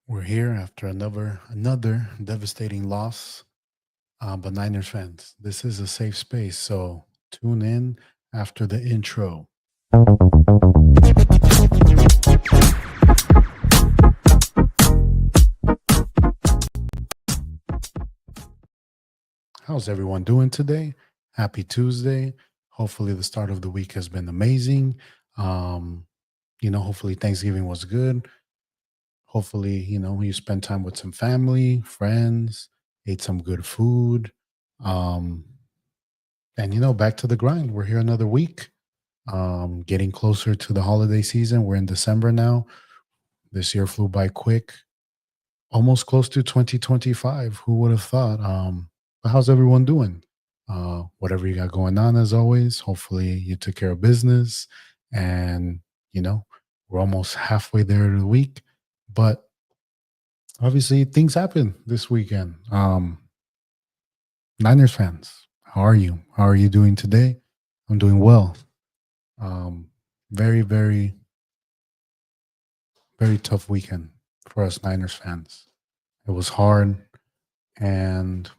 We're here after another devastating loss. But Niners fans, this is a safe space, so tune in after the intro. How's everyone doing today? Happy Tuesday. Hopefully the start of the week has been amazing. Um, hopefully Thanksgiving was good. Hopefully, you spent time with some family, friends, ate some good food. Um, and back to the grind. We're here another week. Getting closer to the holiday season. We're in December now. This year flew by quick, almost close to 2025. Who would have thought? But how's everyone doing? Whatever you got going on, as always, hopefully you took care of business. And, you know, we're almost halfway there to the week. But obviously, things happen this weekend. Niners fans, how are you? How are you doing today? I'm doing well. Um, very, very very tough weekend for us Niners fans. It was hard, and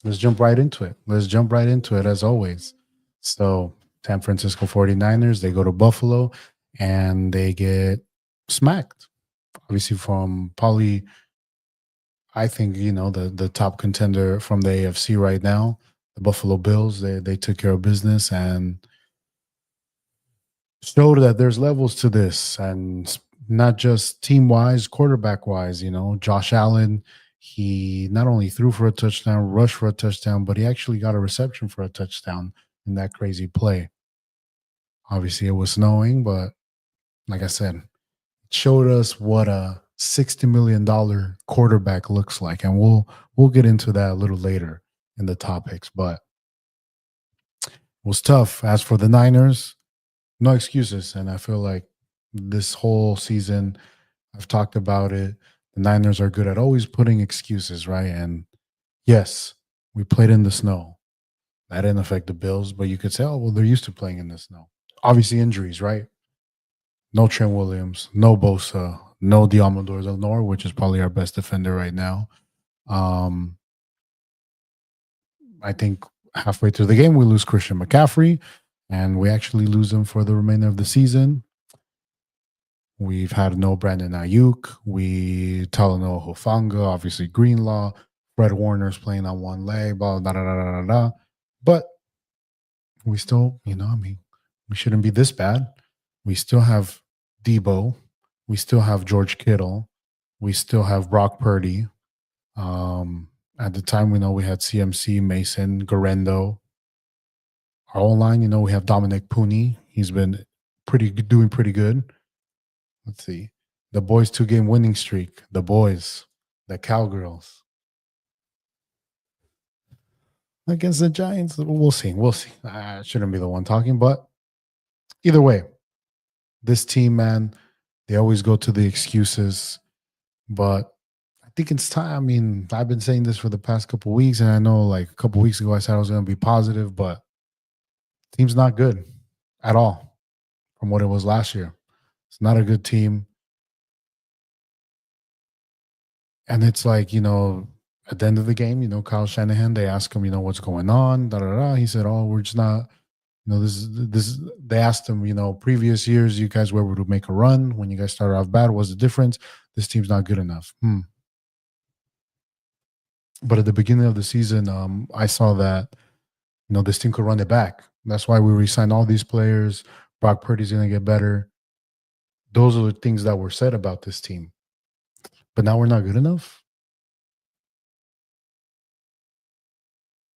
let's jump right into it. Let's jump right into it as always. So, San Francisco 49ers, they go to Buffalo and they get smacked. Obviously, from probably, I think, the top contender from the AFC right now, the Buffalo Bills. They took care of business and showed that there's levels to this, and not just team wise, quarterback wise. Josh Allen, he not only threw for a touchdown, rushed for a touchdown, but he actually got a reception for a touchdown in that crazy play. Obviously, it was snowing, but like I said, it showed us what a $60 million quarterback looks like, and we'll get into that a little later in the topics. But it was tough. As for the Niners, no excuses. And I feel like this whole season, I've talked about it. The Niners are good at always putting excuses, right? And yes, we played in the snow. That didn't affect the Bills, but you could say, oh, well, they're used to playing in the snow. Obviously, injuries, right? No Trent Williams, no Bosa, no Diamador Del Nor, which is probably our best defender right now. Um, I think halfway through the game, we lose Christian McCaffrey, and we actually lose him for the remainder of the season. We've had no Brandon Ayuk. We Talanoa Hufanga, obviously Greenlaw. Fred Warner's playing on one leg, blah, da, da, da, da, da, da. But we still, we shouldn't be this bad. We still have Debo. We still have George Kittle. We still have Brock Purdy. At the time, we know we had CMC, Mason, Garendo. Our own line, we have Dominic Pooney. He's been doing pretty good. Let's see. The boys' 2-game winning streak. The boys, the Cowgirls against the Giants. We'll see. We'll see. I shouldn't be the one talking, but either way, this team, man, they always go to the excuses. But I think it's time. I mean, I've been saying this for the past couple of weeks, and I know like a couple of weeks ago I said I was going to be positive, but team's not good at all from what it was last year. It's not a good team. And it's like, at the end of the game, Kyle Shanahan, they ask him, what's going on, da da da. He said, oh, we're just not, this. They asked him, previous years, you guys were able to make a run. When you guys started off bad, what's the difference? This team's not good enough. But at the beginning of the season, I saw that, this team could run it back. That's why we re-signed all these players. Brock Purdy's going to get better. Those are the things that were said about this team. But now we're not good enough.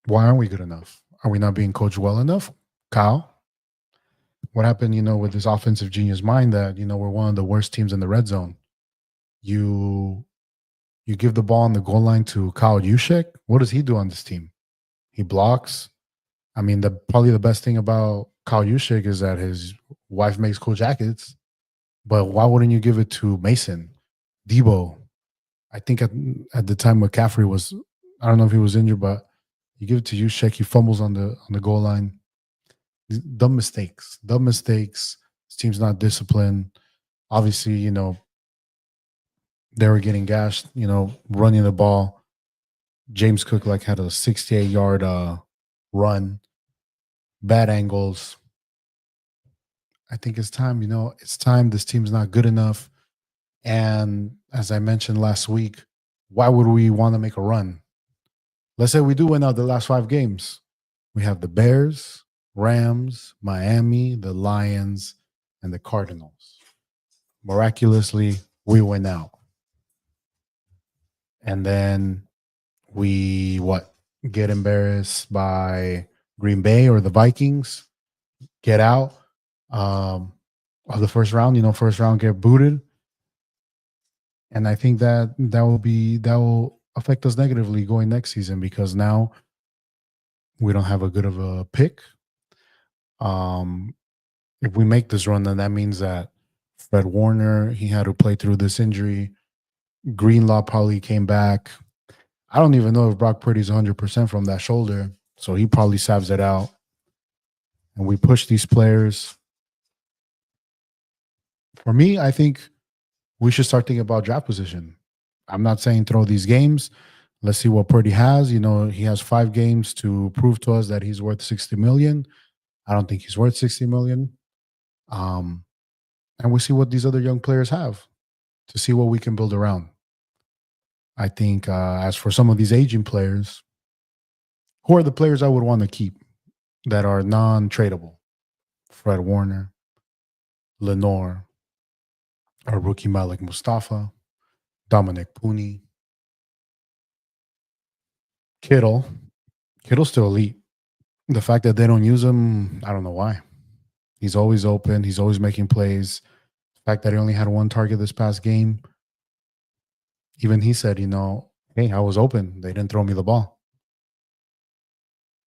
Why aren't we good enough? Are we not being coached well enough? Kyle, what happened, with this offensive genius mind that, we're one of the worst teams in the red zone? You give the ball on the goal line to Kyle Juszczyk. What does he do on this team? He blocks. I mean, probably the best thing about Kyle Juszczyk is that his wife makes cool jackets. But why wouldn't you give it to Mason, Debo? I think at the time McCaffrey was, I don't know if he was injured, but you give it to Juszczyk. He fumbles on the goal line. Dumb mistakes. This team's not disciplined. Obviously, They were getting gashed, running the ball. James Cook like had a 68-yard run, bad angles. I think it's time, it's time. This team's not good enough. And as I mentioned last week, why would we want to make a run? Let's say we do win out the last 5 games. We have the Bears, Rams, Miami, the Lions, and the Cardinals. Miraculously, we win out. And then we get embarrassed by Green Bay or the Vikings, get out of the first round, first round get booted. And I think that will affect us negatively going next season because now we don't have a good of a pick. If we make this run, then that means that Fred Warner, he had to play through this injury. Greenlaw probably came back. I don't even know if Brock Purdy's 100% from that shoulder. So he probably salves it out. And we push these players. For me, I think we should start thinking about draft position. I'm not saying throw these games. Let's see what Purdy has. He has 5 games to prove to us that he's worth 60 million. I don't think he's worth 60 million. And we see what these other young players have to see what we can build around. I think as for some of these aging players, who are the players I would want to keep that are non-tradable? Fred Warner, Lenore, our rookie Malik Mustafa, Dominic Pooney, Kittle. Kittle's still elite. The fact that they don't use him, I don't know why. He's always open. He's always making plays. The fact that he only had 1 target this past game, even he said, hey, I was open. They didn't throw me the ball.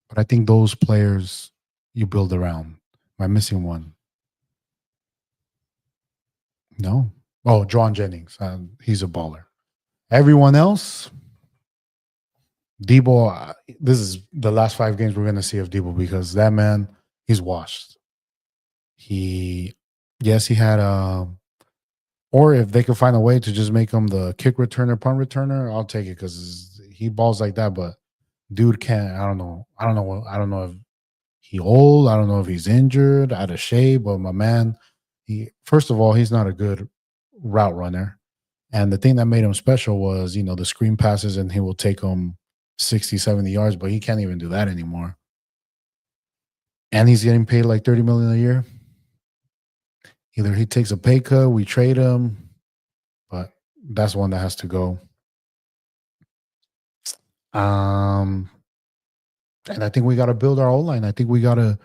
But I think those players you build around. Am I missing one? No. Oh, John Jennings. He's a baller. Everyone else, Debo, this is the last 5 games we're going to see of Debo because that man, he's washed. He had or if they could find a way to just make him the kick returner, punt returner, I'll take it because he balls like that. But dude can't. I don't know. I don't know if he old. I don't know if he's injured, out of shape. But my man, first of all, he's not a good route runner. And the thing that made him special was, the screen passes, and he will take them 60, 70 yards. But he can't even do that anymore. And he's getting paid like $30 million a year. Either he takes a pay cut, we trade him, but that's one that has to go. And I think we got to build our O-line. I think we got to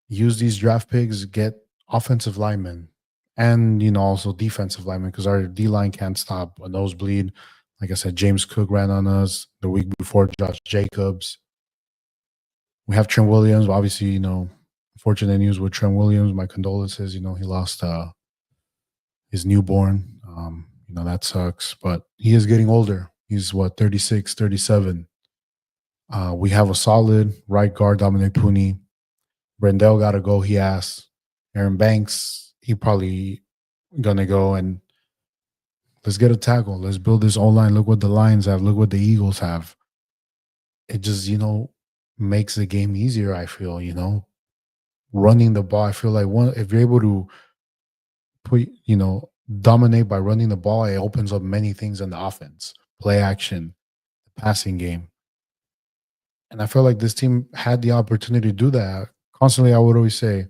use these draft picks, get offensive linemen, and also defensive linemen because our D-line can't stop a nosebleed. Like I said, James Cook ran on us the week before, Josh Jacobs. We have Trent Williams. Obviously, unfortunate news with Trent Williams. My condolences. He lost his newborn. That sucks. But he is getting older. He's 36, 37. We have a solid right guard, Dominic Pooney. Brendel got to go, he asked. Aaron Banks, he probably going to go. And let's get a tackle. Let's build this O-line. Look what the Lions have. Look what the Eagles have. It just, makes the game easier, I feel, running the ball. I feel like if you're able to put, dominate by running the ball, it opens up many things in the offense, play action, passing game. And I feel like this team had the opportunity to do that. Constantly, I would always say,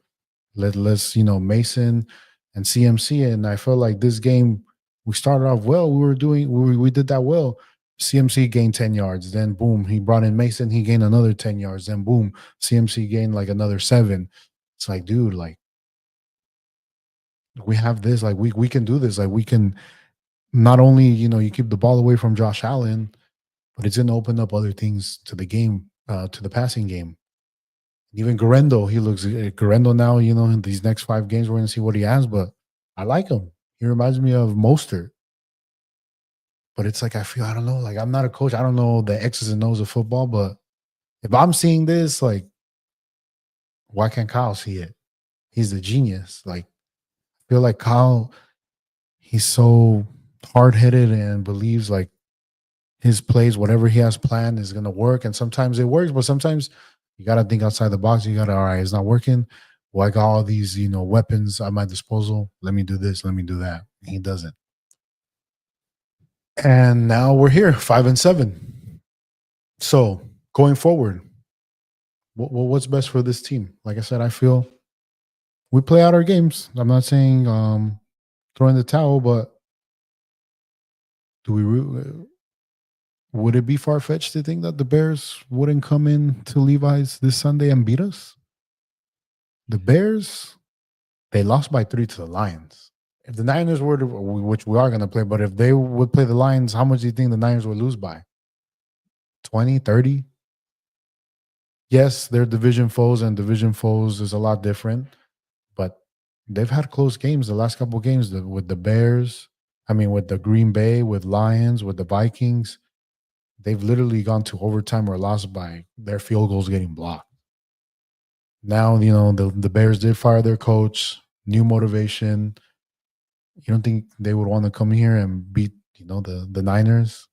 let's Mason and CMC. And I felt like this game, we started off well. We did that well. CMC gained 10 yards. Then boom, he brought in Mason. He gained another 10 yards. Then boom, CMC gained like another 7. It's like, dude, like we have this. Like we can do this. Like we can not only you keep the ball away from Josh Allen, but it's going to open up other things to the game, to the passing game. Even Garendo, he looks Garendo now. In these next 5 games, we're going to see what he has. But I like him. He reminds me of Mostert. But it's like I don't know. Like I'm not a coach. I don't know the X's and O's of football. But if I'm seeing this, like, why can't Kyle see it? He's the genius. Like, I feel like Kyle, he's so hard headed and believes like his plays, whatever he has planned, is going to work. And sometimes it works, but sometimes you got to think outside the box. You got to, all right, it's not working. Well, I got all these, weapons at my disposal. Let me do this. Let me do that. And he doesn't. And now we're here, 5-7. So going forward, what's best for this team? Like I said, I feel we play out our games. I'm not saying throw in the towel, but do we? Would it be far fetched to think that the Bears wouldn't come in to Levi's this Sunday and beat us? The Bears, they lost by 3 to the Lions. If the Niners were to, which we are going to play, but if they would play the Lions, how much do you think the Niners would lose by? 20, 30? Yes, they're division foes, and division foes is a lot different, but they've had close games the last couple of games with the Bears. I mean, with the Green Bay, with Lions, with the Vikings. They've literally gone to overtime or lost by their field goals getting blocked. Now, the Bears did fire their coach, new motivation. You don't think they would want to come here and beat, the Niners?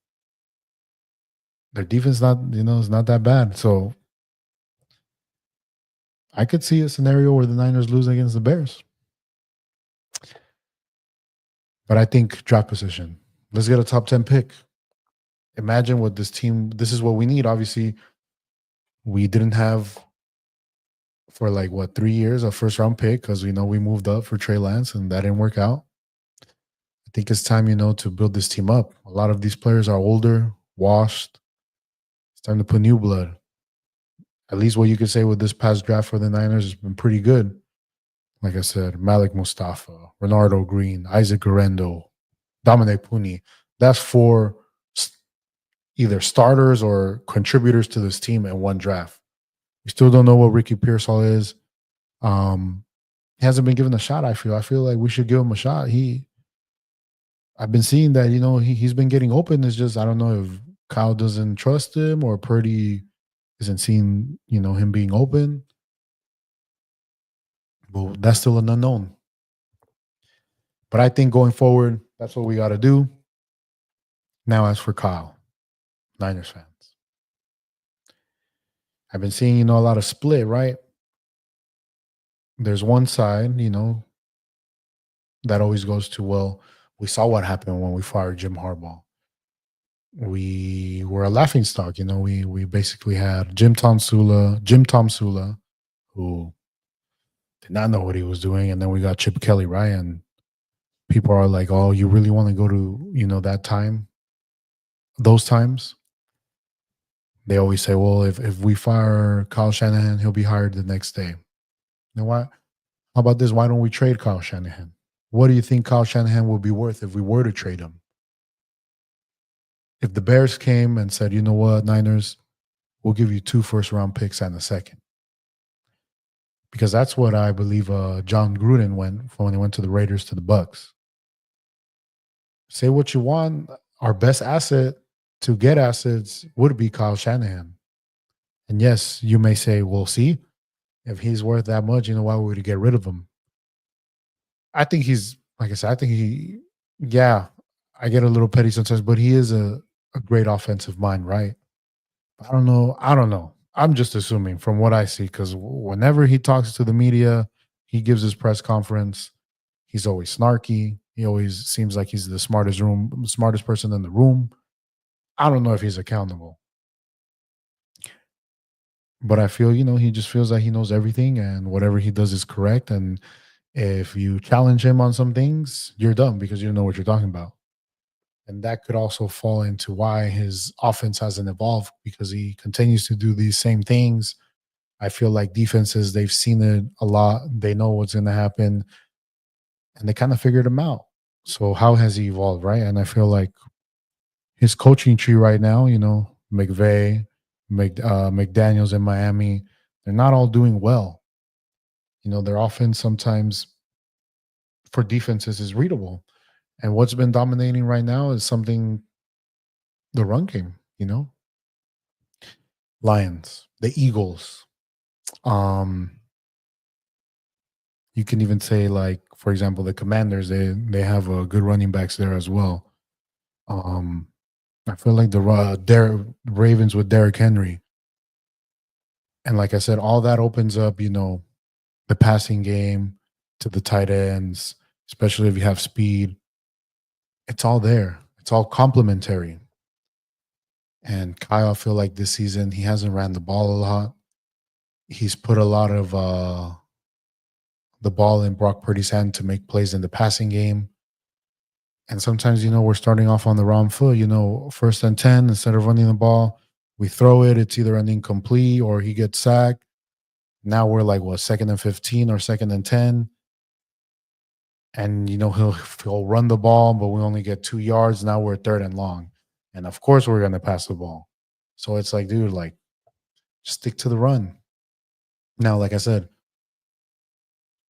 Their defense is not that bad. So I could see a scenario where the Niners lose against the Bears. But I think draft position. Let's get a top 10 pick. Imagine what this team, this is what we need. Obviously, we didn't have for like 3 years a first round pick because we moved up for Trey Lance and that didn't work out. I think it's time, to build this team up. A lot of these players are older, washed. It's time to put new blood. At least what you could say with this past draft for the Niners has been pretty good. Like I said, Malik Mustafa, Renardo Green, Isaac Guerrero, Dominic Puni. That's four either starters or contributors to this team in one draft. We still don't know what Ricky Pearsall is. He hasn't been given a shot. I feel like we should give him a shot. I've been seeing that he's been getting open. It's just I don't know if Kyle doesn't trust him or Purdy isn't seeing him being open. Well, that's still an unknown. But I think going forward, that's what we got to do. Now, as for Kyle, Niners fans, I've been seeing a lot of split. Right? There's one side, that always goes to, well, we saw what happened when we fired Jim Harbaugh. We were a laughing stock. We basically had Jim Tom Sula, who did not know what he was doing, and then we got Chip Kelly, right? And people are like, "Oh, you really want to go to that time, those times?" They always say, "Well, if we fire Kyle Shanahan, he'll be hired the next day." What? How about this? Why don't we trade Kyle Shanahan? What do you think Kyle Shanahan would be worth if we were to trade him? If the Bears came and said, "You know what, Niners, we'll give you 2 first-round picks and a second," because that's what I believe John Gruden went for when he went to the Raiders to the Bucks. Say what you want. Our best asset to get assets would be Kyle Shanahan. And yes, you may say, "Well, see, if he's worth that much, why would we get rid of him?" I think he's, like I said, yeah, I get a little petty sometimes, but he is a great offensive mind, right? I don't know. I'm just assuming from what I see because whenever he talks to the media, he gives his press conference. He's always snarky. He always seems like he's the smartest person in the room. I don't know if he's accountable, but I feel he just feels like he knows everything and whatever he does is correct. And if you challenge him on some things, you're dumb because you don't know what you're talking about. And that could also fall into why his offense hasn't evolved because he continues to do these same things. I feel like defenses, they've seen it a lot. They know what's going to happen and they kind of figured him out. So how has he evolved, right? And I feel like his coaching tree right now, McVay, McDaniels in Miami, they're not all doing well. Their offense sometimes for defenses is readable. And what's been dominating right now is the run game, Lions, the Eagles. You can even say, like, for example, the Commanders, they have good running backs there as well. Um, I feel like the Ravens with Derrick Henry, and like I said, all that opens up, the passing game to the tight ends, especially if you have speed. It's all there. It's all complementary. And Kyle, I feel like this season he hasn't ran the ball a lot. He's put a lot of the ball in Brock Purdy's hand to make plays in the passing game. And sometimes, we're starting off on the wrong foot. First and 10, instead of running the ball, we throw it. It's either an incomplete or he gets sacked. Now we're like, what, second and 15 or second and 10. And, he'll run the ball, but we only get 2 yards. Now we're third and long. And of course, we're going to pass the ball. So it's like, dude, like, just stick to the run. Now, like I said,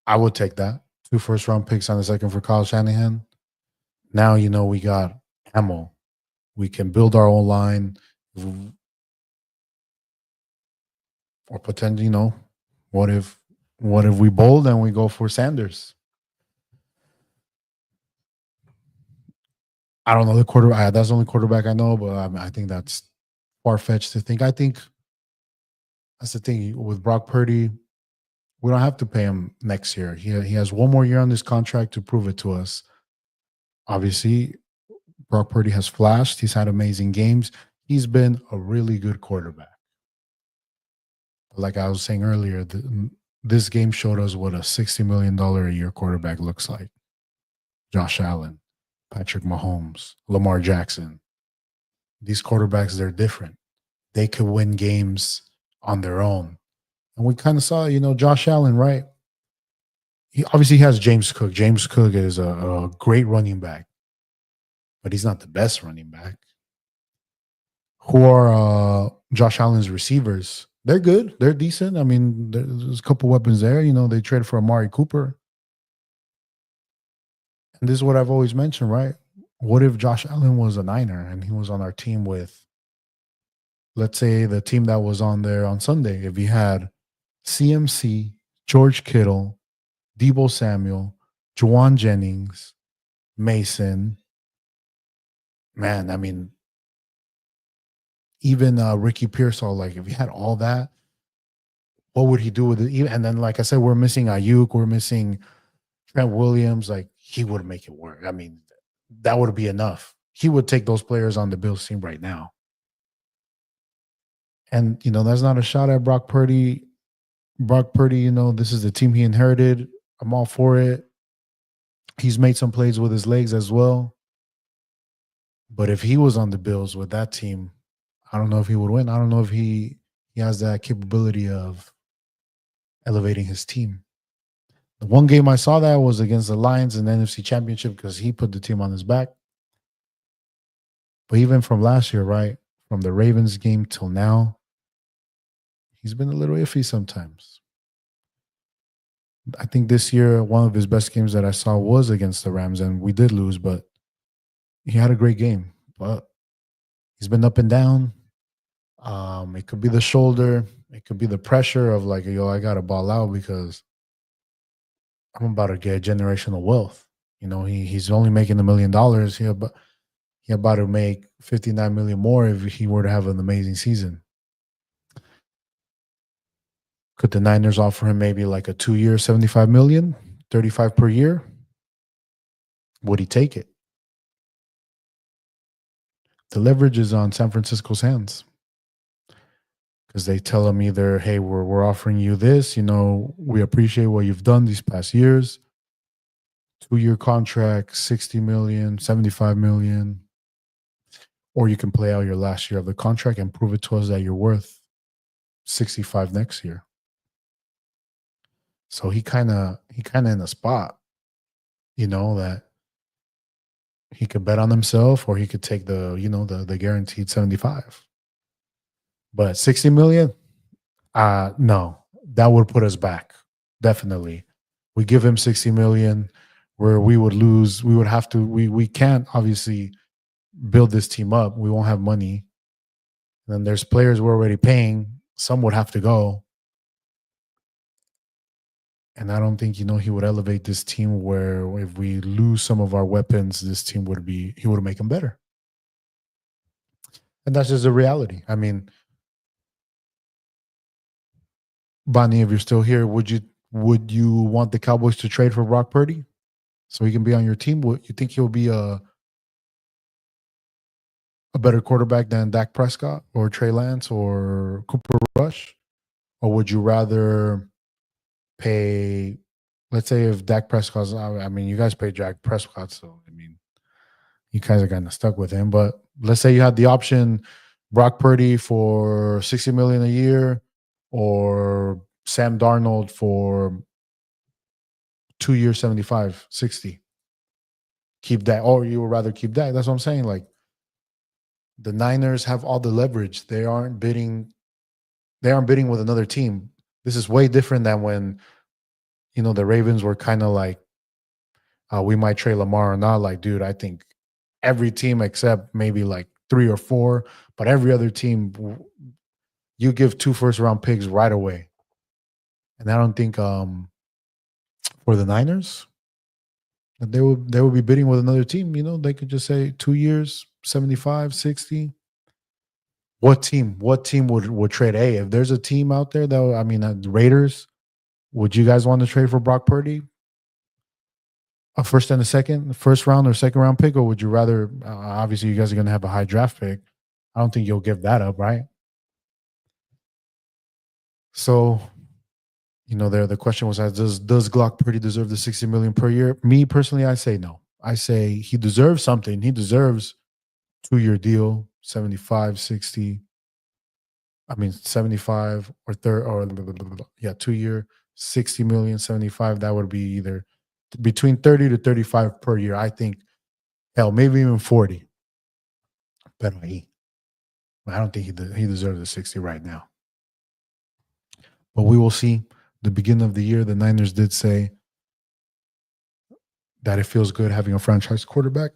I would take that. 2 first-round picks on the second for Kyle Shanahan. Now, we got ammo. We can build our own line or pretend, what if we bold and we go for Sanders? I don't know the quarterback. That's the only quarterback I know, but I think that's far-fetched to think. I think that's the thing with Brock Purdy. We don't have to pay him next year. He has one more year on this contract to prove it to us. Obviously, Brock Purdy has flashed. He's had amazing games. He's been a really good quarterback. Like I was saying earlier, this game showed us what a $60 million a year quarterback looks like. Josh Allen, Patrick Mahomes, Lamar Jackson. These quarterbacks, they're different. They could win games on their own. And we kind of saw, Josh Allen, right? He obviously has James Cook. James Cook is a great running back, but he's not the best running back. Who are Josh Allen's receivers? They're good. They're decent. I mean, there's a couple weapons there. They traded for Amari Cooper. And this is what I've always mentioned, right? What if Josh Allen was a Niner and he was on our team with, let's say, the team that was on there on Sunday? If he had CMC, George Kittle, Debo Samuel, Juwan Jennings, Mason, man, I mean, even Ricky Pearsall, like if he had all that, what would he do with it? And then, like I said, we're missing Ayuk, we're missing Trent Williams. Like he would make it work. I mean, that would be enough. He would take those players on the Bills team right now. And that's not a shot at Brock Purdy. Brock Purdy, this is the team he inherited. I'm all for it. He's made some plays with his legs as well. But if he was on the Bills with that team, I don't know if he would win. I don't know if he has that capability of elevating his team. The one game I saw that was against the Lions in the NFC Championship because he put the team on his back. But even from last year, right, from the Ravens game till now, he's been a little iffy sometimes. I think this year, one of his best games that I saw was against the Rams, and we did lose, but he had a great game. But he's been up and down. It could be the shoulder. It could be the pressure of like, yo, I got to ball out because I'm about to get generational wealth. He's only making $1 million here, but he about to make 59 million more if he were to have an amazing season. Could the Niners offer him maybe like a 2-year, 75 million, 35 per year? Would he take it? The leverage is on San Francisco's hands because they tell him either, hey, we're offering you this, we appreciate what you've done these past years. 2-year contract, 60 million, 75 million. Or you can play out your last year of the contract and prove it to us that you're worth 65 next year. So he kind of in a spot, that he could bet on himself or he could take the guaranteed 75. But 60 million, no, that would put us back. Definitely. We give him 60 million where we would lose. We would have to, we can't obviously build this team up. We won't have money. And then there's players we're already paying. Some would have to go. And I don't think, he would elevate this team where if we lose some of our weapons, this team he would make them better. And that's just the reality. I mean, Bonnie, if you're still here, would you want the Cowboys to trade for Brock Purdy so he can be on your team? Would you think he'll be a better quarterback than Dak Prescott or Trey Lance or Cooper Rush? Or would you rather pay, let's say if Dak Prescott's, I mean, you guys pay Dak Prescott, so I mean, you guys are kind of stuck with him. But let's say you had the option Brock Purdy for 60 million a year or Sam Darnold for 2 years, 75, 60. Keep that, or you would rather keep that. That's what I'm saying. Like the Niners have all the leverage. They aren't bidding with another team. This is way different than when, the Ravens were kind of like, we might trade Lamar or not. Like, dude, I think every team except maybe like three or four, but every other team, you give 2 first-round picks right away. And I don't think for the Niners that they will be bidding with another team. They could just say 2 years, 75, 60. What team would trade? Hey, if there's a team out there that, I mean, the Raiders, would you guys want to trade for Brock Purdy? A first and a second, first round or second round pick, or would you rather? Obviously, you guys are going to have a high draft pick. I don't think you'll give that up, right? So, there the question was asked: Does Glock Purdy deserve the 60 million per year? Me personally, I say no. I say he deserves something. He deserves 2-year deal, 75, 60. I mean, 75 or third or yeah, 2 year, 60 million, 75. That would be either between 30 to 35 per year. I think, hell, maybe even 40. But I don't think he deserves the 60 right now. But we will see. The beginning of the year, the Niners did say that it feels good having a franchise quarterback.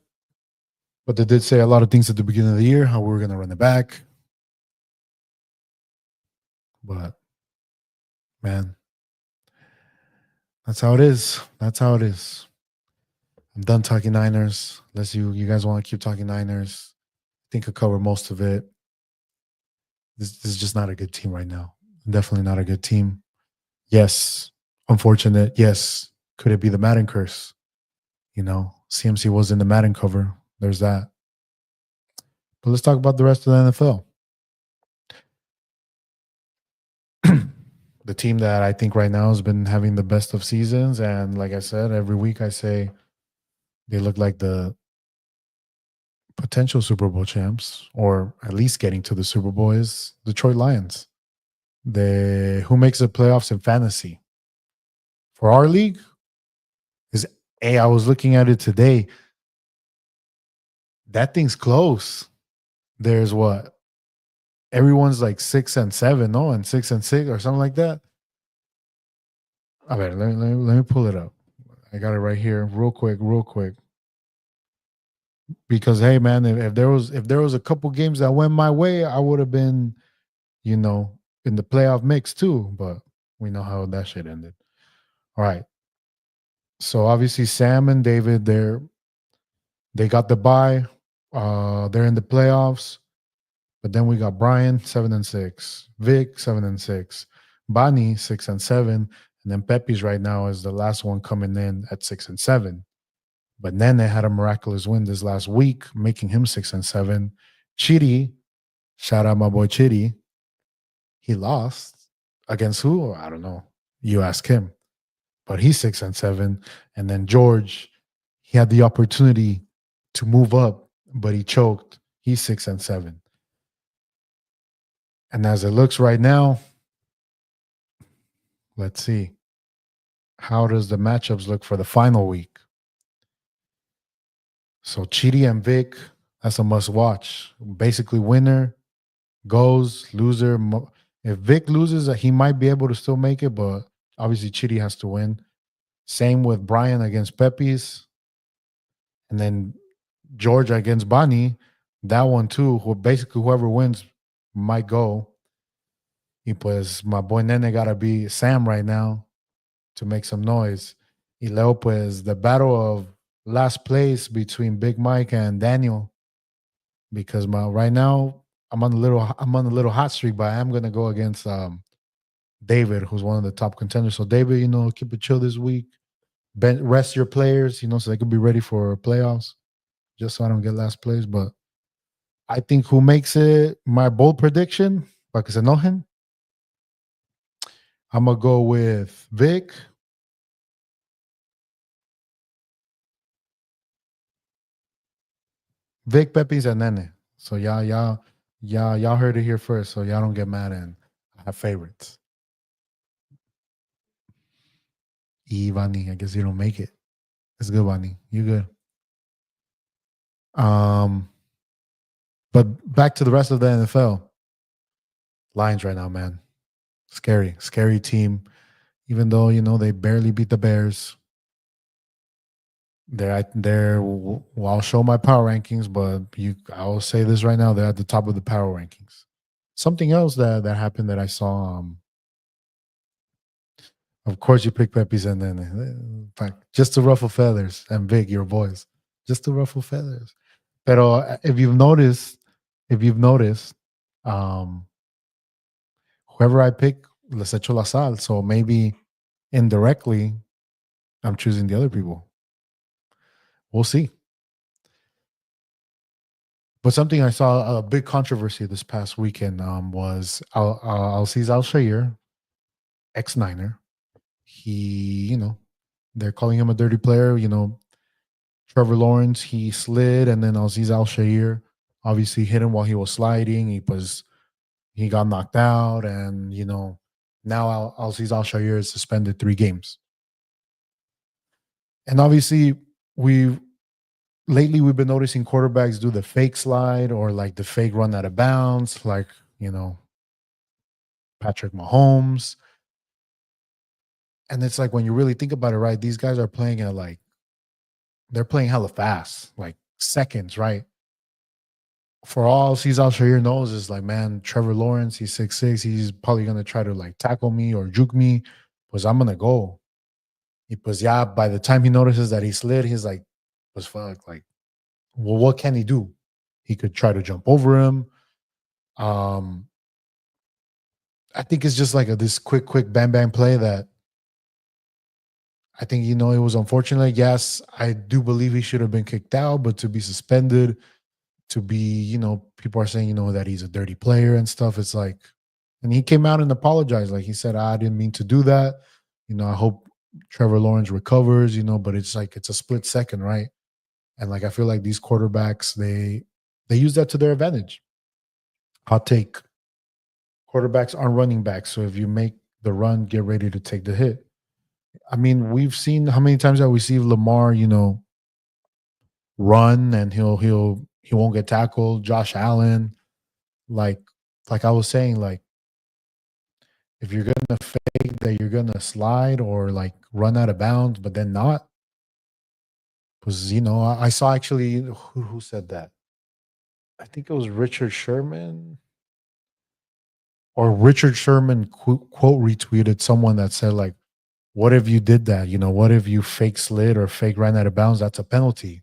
But they did say a lot of things at the beginning of the year, how we were going to run it back. But, man, that's how it is. That's how it is. I'm done talking Niners. Unless you guys want to keep talking Niners, I think I cover most of it. This is just not a good team right now. Definitely not a good team. Yes, unfortunate. Yes, could it be the Madden curse? CMC was in the Madden cover. There's that. But let's talk about the rest of the NFL. The team that I think right now has been having the best of seasons. And like I said, every week I say they look like the potential Super Bowl champs, or at least getting to the Super Bowl, is Detroit Lions. Who makes the playoffs in fantasy? For our league, is I was looking at it today. That thing's close. There's what? Everyone's like 6-7, no, and 6-6 or something like that. All right, let me pull it up. I got it right here, real quick. Because hey, man, if there was a couple games that went my way, I would have been, in the playoff mix too. But we know how that shit ended. All right. So obviously Sam and David, they got the bye. They're in the playoffs. But then we got Brian 7-6, Vic 7-6, Bonnie 6-7, and then Pepe's right now is the last one coming in at 6-7. But Nene had a miraculous win this last week, making him 6-7. Chidi, shout out my boy Chidi, he lost against who? I don't know. You ask him. But he's 6-7. And then George, he had the opportunity to move up, but he choked. He's 6-7. And as it looks right now, let's see. How does the matchups look for the final week? So Chidi and Vic, that's a must watch. Basically, winner goes, loser. If Vic loses, he might be able to still make it, but obviously Chidi has to win. Same with Brian against Pepe's. And then George against Bonnie. That one too. Basically, whoever wins might go. Y pues my boy Nene gotta be Sam right now to make some noise. Y luego pues the battle of last place between Big Mike and Daniel. Because right now I'm on a little hot streak, but I am gonna go against David, who's one of the top contenders. So David, keep it chill this week. Rest your players, so they could be ready for playoffs. Just so I don't get last place. But I think who makes it my bold prediction, para que se enojen, I'm gonna go with Vic, Pepe's, and Nene. So y'all heard it here first. So y'all don't get mad and I have favorites. Vani, I guess you don't make it. It's good, Vani. You good. Um, but back to the rest of the NFL. Lions right now, man. Scary, scary team. Even though they barely beat the Bears. Well, I'll show my power rankings, but I'll say this right now: they're at the top of the power rankings. Something else that happened that I saw. Of course, you pick Pepe's and then just to ruffle feathers and Vic, your boys, just to ruffle feathers. Pero if you've noticed, um, whoever I pick, les echo la sal. So maybe indirectly, I'm choosing the other people. We'll see. But something I saw a big controversy this past weekend was Alciz Al Shair, ex Niner. He, they're calling him a dirty player. Trevor Lawrence, he slid, and then Alciz Al Shair obviously hit him while he was sliding. He got knocked out, and now Alciz Al Shair is suspended 3 games. And obviously, we lately we've been noticing quarterbacks do the fake slide or like the fake run out of bounds, like Patrick Mahomes. And it's like when you really think about it, right? These guys are playing at they're playing hella fast, like seconds, right? For all Cesar Shair knows is like, man, Trevor Lawrence, he's 6'6", he's probably gonna try to like tackle me or juke me, because I'm gonna go. Because yeah, by the time he notices that he slid, he's like, was fuck, like, well, what can he do? He could try to jump over him. Um, I think it's just like this quick bang bang play that I think it was unfortunate. Yes, I do believe he should have been kicked out, but to be suspended, to be people are saying that he's a dirty player and stuff. It's like, and he came out and apologized. Like he said, I didn't mean to do that. I hope Trevor Lawrence recovers. But it's like it's a split second, right? And like I feel like these quarterbacks they use that to their advantage. Hot take: quarterbacks aren't running backs, so if you make the run, get ready to take the hit. I mean, we've seen how many times that we see Lamar, run and he won't get tackled. Josh Allen, like I was saying, like if you're gonna fake that you're gonna slide or like run out of bounds, but then not, because I saw actually who said that. I think it was Richard Sherman or Richard Sherman quote retweeted someone that said like, what if you did that? What if you fake slid or fake ran out of bounds? That's a penalty.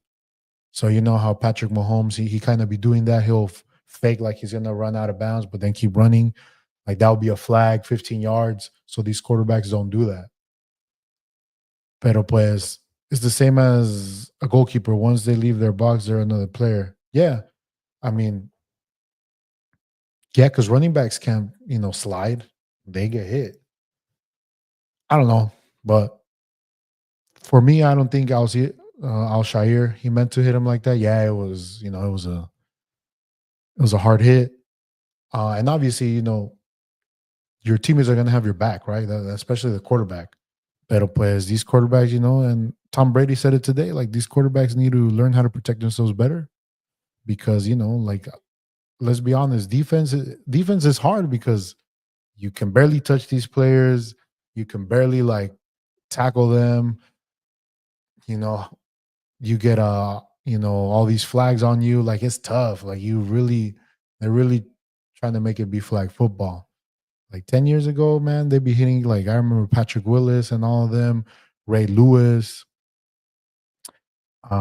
So you know how Patrick Mahomes, he kind of be doing that. He'll fake like he's gonna run out of bounds, but then keep running. Like that would be a flag, 15 yards. So these quarterbacks don't do that. Pero pues, it's the same as a goalkeeper. Once they leave their box, they're another player. Yeah, I mean, yeah, because running backs can't, slide. They get hit. I don't know, but for me, I don't think Al Shair he meant to hit him like that. Yeah, it was, it was a hard hit, and obviously, your teammates are going to have your back, right? Especially the quarterback. Pero pues these quarterbacks, and Tom Brady said it today, like these quarterbacks need to learn how to protect themselves better because, like let's be honest, defense is hard because you can barely touch these players, you can barely like tackle them, you know, you get all these flags on you, like it's tough. Like they're really trying to make it be flag football. Like 10 years ago, man, they'd be hitting like I remember Patrick Willis and all of them, Ray Lewis.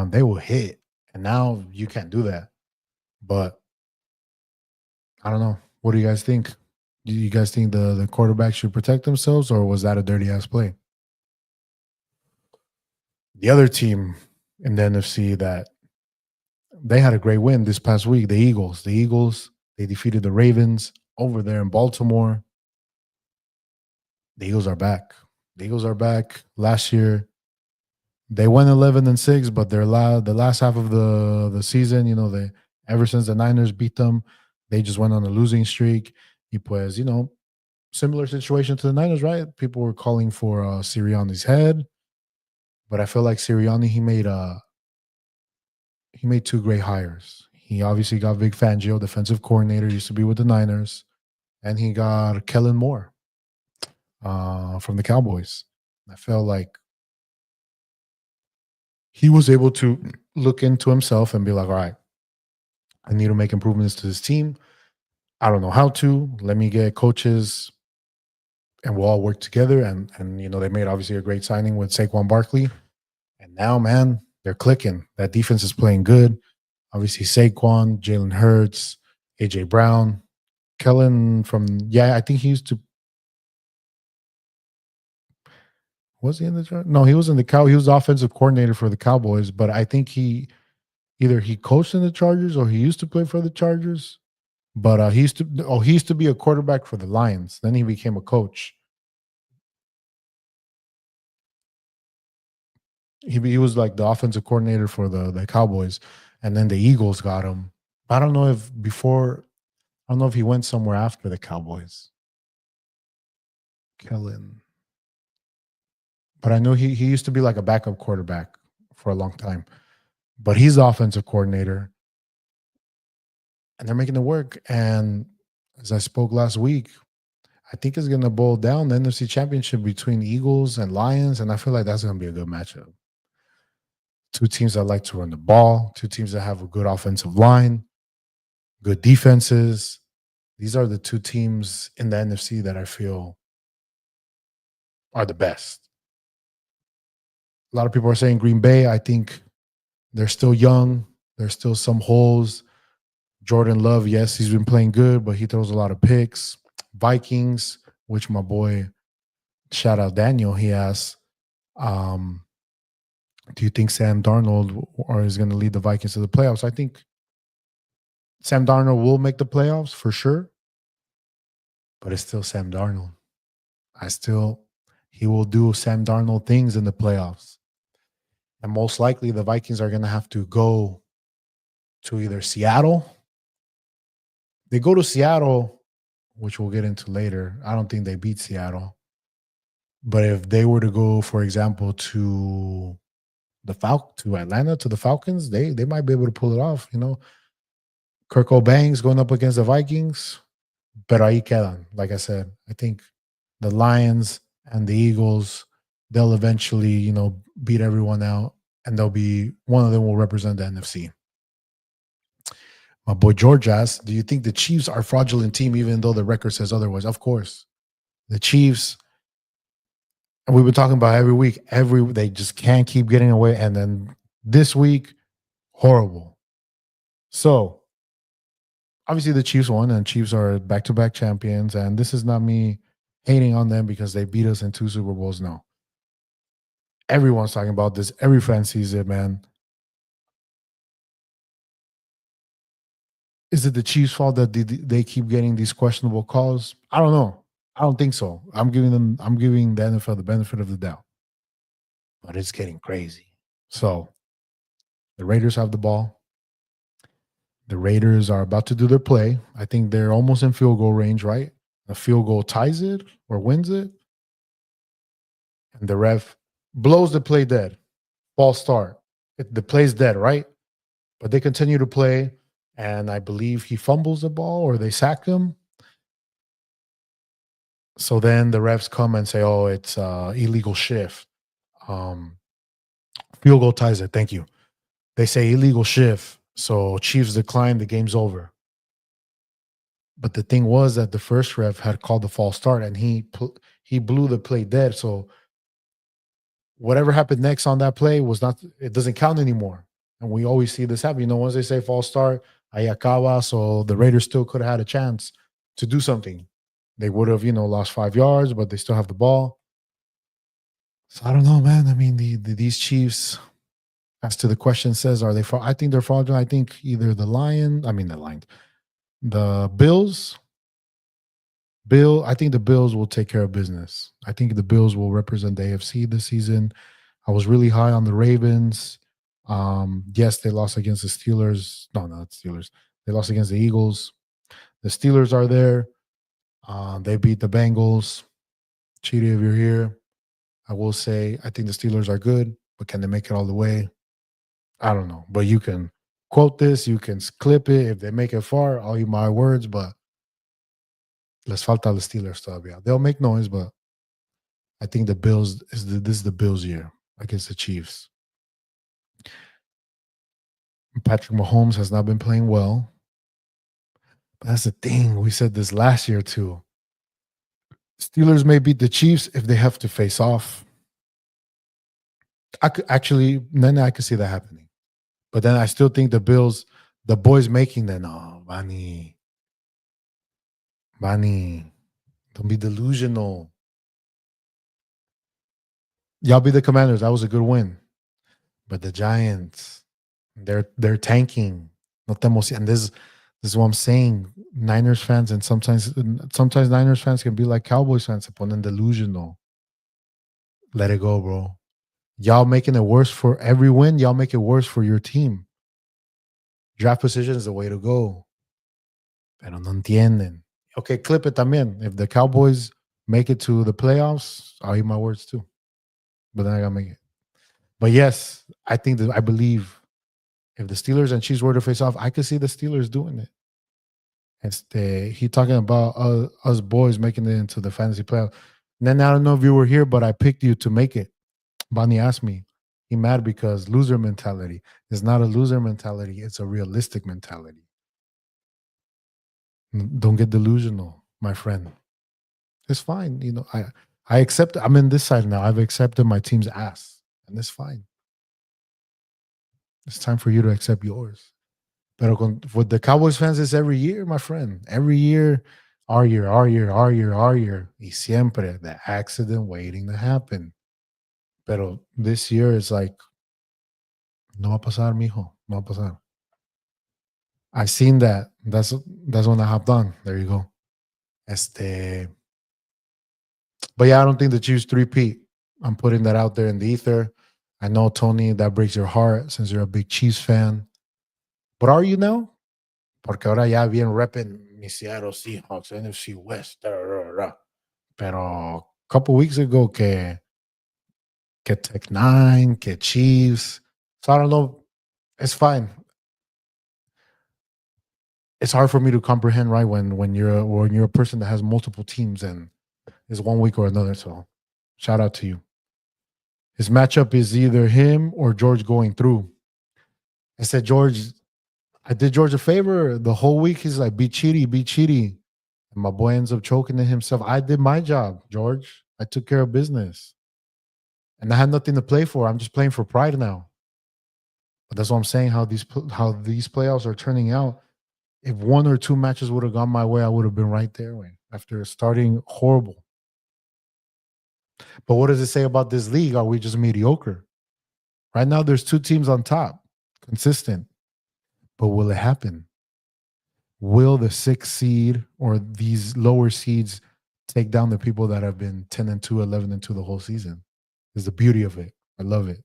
They will hit. And now you can't do that. But I don't know. What do you guys think? Do you guys think the quarterback should protect themselves, or was that a dirty ass play? The other team in the NFC that they had a great win this past week, the Eagles. The Eagles, they defeated the Ravens over there in Baltimore. The Eagles are back. The Eagles are back. Last year, they went 11-6, but the last half of the season, they ever since the Niners beat them, they just went on a losing streak. Y pues, similar situation to the Niners, right? People were calling for Sirianni's head, but I feel like Sirianni he made two great hires. He obviously got Vic Fangio, defensive coordinator, used to be with the Niners, and he got Kellen Moore from the Cowboys. I felt like he was able to look into himself and be like, all right, I need to make improvements to this team. I don't know how to. Let me get coaches and we'll all work together. And they made obviously a great signing with Saquon Barkley. And now, man, they're clicking. That defense is playing good. Obviously, Saquon, Jalen Hurts, AJ Brown, Kellen I think he used to. Was he in the Chargers? No, he was in the Cow. He was the offensive coordinator for the Cowboys, but I think either he coached in the Chargers or he used to play for the Chargers. But he used to be a quarterback for the Lions. Then he became a coach. He was like the offensive coordinator for the Cowboys, and then the Eagles got him. I don't know if before. I don't know if he went somewhere after the Cowboys. Kellen, but I know he used to be like a backup quarterback for a long time. But he's the offensive coordinator, and they're making it work. And as I spoke last week, I think it's going to boil down the NFC Championship between Eagles and Lions, and I feel like that's going to be a good matchup. Two teams that like to run the ball, two teams that have a good offensive line, good defenses. These are the two teams in the NFC that I feel are the best. A lot of people are saying Green Bay. I think they're still young. There's still some holes. Jordan Love, yes, he's been playing good, but he throws a lot of picks. Vikings, which my boy, shout out Daniel, he asked, do you think Sam Darnold or is going to lead the Vikings to the playoffs? I think Sam Darnold will make the playoffs for sure, but it's still Sam Darnold. He will do Sam Darnold things in the playoffs. And most likely the Vikings are going to have to go to either Seattle. They go to Seattle, which we'll get into later. I don't think they beat Seattle. But if they were to go, for example, to to Atlanta, to the Falcons, they might be able to pull it off. Kirk O'Banks going up against the Vikings. Pero ahí quedan. Like I said, I think the Lions and the Eagles, they'll eventually, beat everyone out, and one of them will represent the NFC. My boy George asked, do you think the Chiefs are a fraudulent team even though the record says otherwise? Of course. The Chiefs, and we've been talking about every week, they just can't keep getting away. And then this week, horrible. So obviously the Chiefs won, and Chiefs are back-to-back champions. And this is not me hating on them because they beat us in 2 Super Bowls. No. Everyone's talking about this. Every fan sees it, man. Is it the Chiefs' fault that they keep getting these questionable calls? I don't know. I don't think so. I'm giving the NFL the benefit of the doubt. But it's getting crazy. So the Raiders have the ball. The Raiders are about to do their play. I think they're almost in field goal range, right? A field goal ties it or wins it. And the ref blows the play dead. False start. The play's dead, right? But they continue to play. And I believe he fumbles the ball or they sack him. So then the refs come and say, oh, it's illegal shift. Field goal ties it. Thank you. They say illegal shift. So Chiefs decline. The game's over. But the thing was that the first ref had called the false start and he blew the play dead. So whatever happened next on that play it doesn't count anymore. And we always see this happen. Once they say false start, Ayakawa, so the Raiders still could have had a chance to do something. They would have, lost 5 yards, but they still have the ball. So I don't know, man. I mean, these Chiefs, as to the question says, are they? I think they're fraudulent. I think either the Bills. I think the Bills will take care of business. I think the Bills will represent the AFC this season. I was really high on the Ravens. Yes, they lost against the Steelers. No, not Steelers. They lost against the Eagles. The Steelers are there. They beat the Bengals. Cheaty, if you're here, I will say I think the Steelers are good, but can they make it all the way? I don't know. But you can quote this, you can clip it. If they make it far, I'll eat my words, but les falta los Steelers todavía. They'll make noise, but I think the Bills this is the Bills year against the Chiefs. Patrick Mahomes has not been playing well. But that's the thing. We said this last year too. Steelers may beat the Chiefs if they have to face off. I could actually then I could see that happening. But then I still think the Bills, the boys making that, no, Bunny, don't be delusional. Y'all be the Commanders. That was a good win. But the Giants, they're tanking. No te and this is what I'm saying. Niners fans and sometimes Niners fans can be like Cowboys fans, se ponen delusional. Let it go, bro. Y'all making it worse for every win. Y'all make it worse for your team. Draft position is the way to go. Pero no entienden. Okay, clip it también. If the Cowboys make it to the playoffs, I'll eat my words too. But then I gotta make it. But yes, I believe if the Steelers and Chiefs were to face off, I could see the Steelers doing it. He talking about us boys making it into the fantasy playoff. And then I don't know if you were here, but I picked you to make it. Bonnie asked me. He mad because loser mentality. It's not a loser mentality. It's a realistic mentality. Don't get delusional, my friend. It's fine. I accept. I'm in this side now. I've accepted my team's ass, and it's fine. It's time for you to accept yours. But with the Cowboys fans, it's every year, my friend. Every year, our year. Y siempre the accident waiting to happen. Pero this year is like, no va a pasar, mijo. No va a pasar. I seen that. That's when I hopped on. There you go. But yeah, I don't think the Chiefs three-peat. I'm putting that out there in the ether. I know, Tony, that breaks your heart since you're a big Chiefs fan. But are you now? Porque ahora ya bien repping mi Seattle Seahawks, NFC West. Pero a couple weeks ago que Tech 9, que Chiefs. So I don't know. It's fine. It's hard for me to comprehend, right? When you're a person that has multiple teams and is one week or another. So shout out to you. His matchup is either him or George going through. I said, I did George a favor. The whole week he's like, be cheaty. And my boy ends up choking to himself. I did my job, George. I took care of business. And I had nothing to play for. I'm just playing for pride now. But that's what I'm saying, how these playoffs are turning out. If one or two matches would have gone my way, I would have been right there after starting horrible. But what does it say about this league? Are we just mediocre? Right now, there's two teams on top, consistent. But will it happen? Will the 6th seed or these lower seeds take down the people that have been 10-2, 11-2 the whole season? Is the beauty of it. I love it.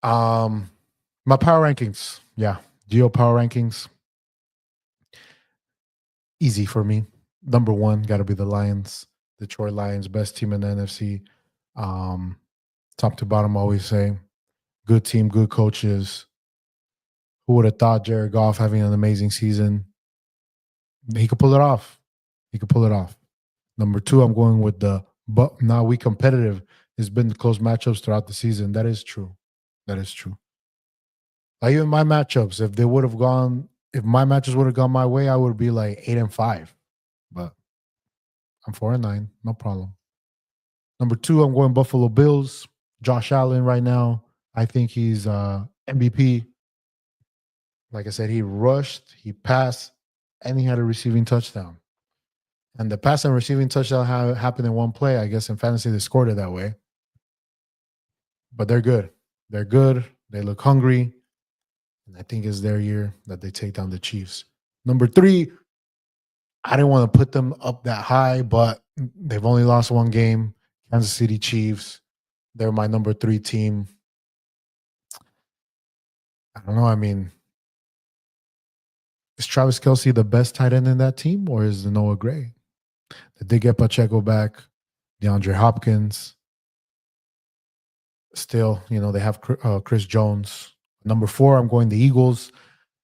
My power rankings. Yeah. Geo power rankings. Easy for me. Number one, got to be the Lions. Detroit Lions, best team in the NFC. Top to bottom, always say. Good team, good coaches. Who would have thought Jared Goff having an amazing season? He could pull it off. Number two, I'm going with but now we competitive. It's been close matchups throughout the season. That is true. Like even my matchups, if my matches would have gone my way, I would be like 8-5. But I'm 4-9, no problem. Number two, I'm going Buffalo Bills. Josh Allen right now. I think he's MVP. Like I said, he rushed, he passed, and he had a receiving touchdown. And the pass and receiving touchdown happened in one play. I guess in fantasy they scored it that way. But they're good. They're good. They look hungry. And I think it's their year that they take down the Chiefs. Number three, I didn't want to put them up that high, but they've only lost one game. Kansas City Chiefs. They're my number three team. I don't know. I mean, is Travis Kelsey the best tight end in that team, or is Noah Gray? They did get Pacheco back, DeAndre Hopkins. Still, they have Chris Jones. Number four, I'm going the Eagles.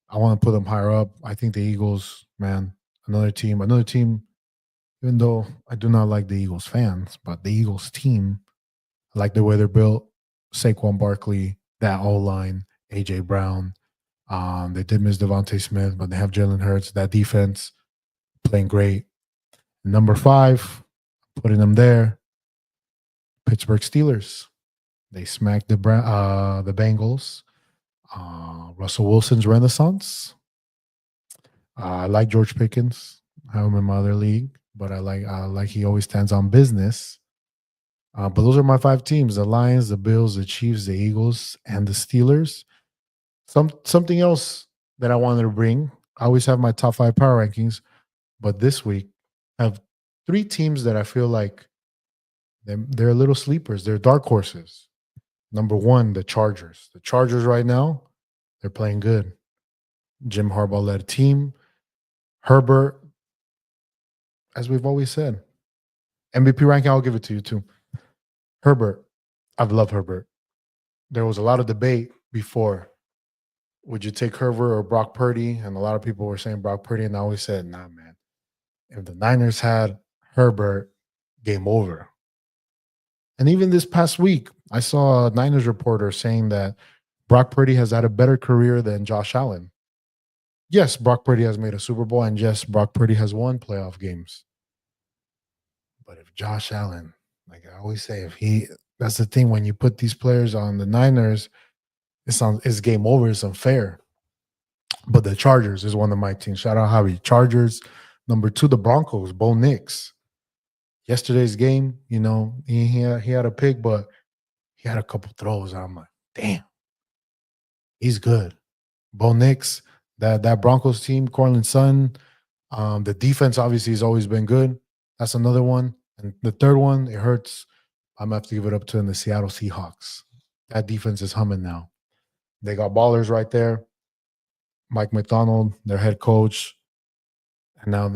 I want to put them higher up. I think the Eagles, man, another team. Even though I do not like the Eagles fans, but the Eagles team, I like the way they're built. Saquon Barkley, that O line, AJ Brown. They did miss Devontae Smith, but they have Jalen Hurts. That defense playing great. Number five, putting them there. Pittsburgh Steelers. They smacked the Bengals. Russell Wilson's renaissance. I like George Pickens. I have him in my other league, but I like he always stands on business. But those are my five teams: the Lions, the Bills, the Chiefs, the Eagles, and the Steelers. Something else that I wanted to bring. I always have my top five power rankings, but this week I have three teams that I feel like they're little sleepers. They're dark horses. Number one, the Chargers. The Chargers right now, they're playing good. Jim Harbaugh led team. Herbert, as we've always said, MVP ranking, I'll give it to you too. Herbert, I've loved Herbert. There was a lot of debate before. Would you take Herbert or Brock Purdy? And a lot of people were saying Brock Purdy, and I always said, nah, man. If the Niners had Herbert, game over. And even this past week, I saw a Niners reporter saying that Brock Purdy has had a better career than Josh Allen. Yes, Brock Purdy has made a Super Bowl, and yes, Brock Purdy has won playoff games. But if Josh Allen, like I always say, that's the thing, when you put these players on the Niners, it's game over. It's unfair. But the Chargers is one of my teams. Shout out Javi. Chargers. Number two, the Broncos, Bo Nix. Yesterday's game, he had a pick, but he had a couple throws. I'm like, damn, he's good. Bo Nix, that Broncos team, Cortland Sutton. The defense obviously has always been good. That's another one. And the third one, it hurts. I'm gonna have to give it up to the Seattle Seahawks. That defense is humming now. They got ballers right there. Mike McDonald, their head coach. And now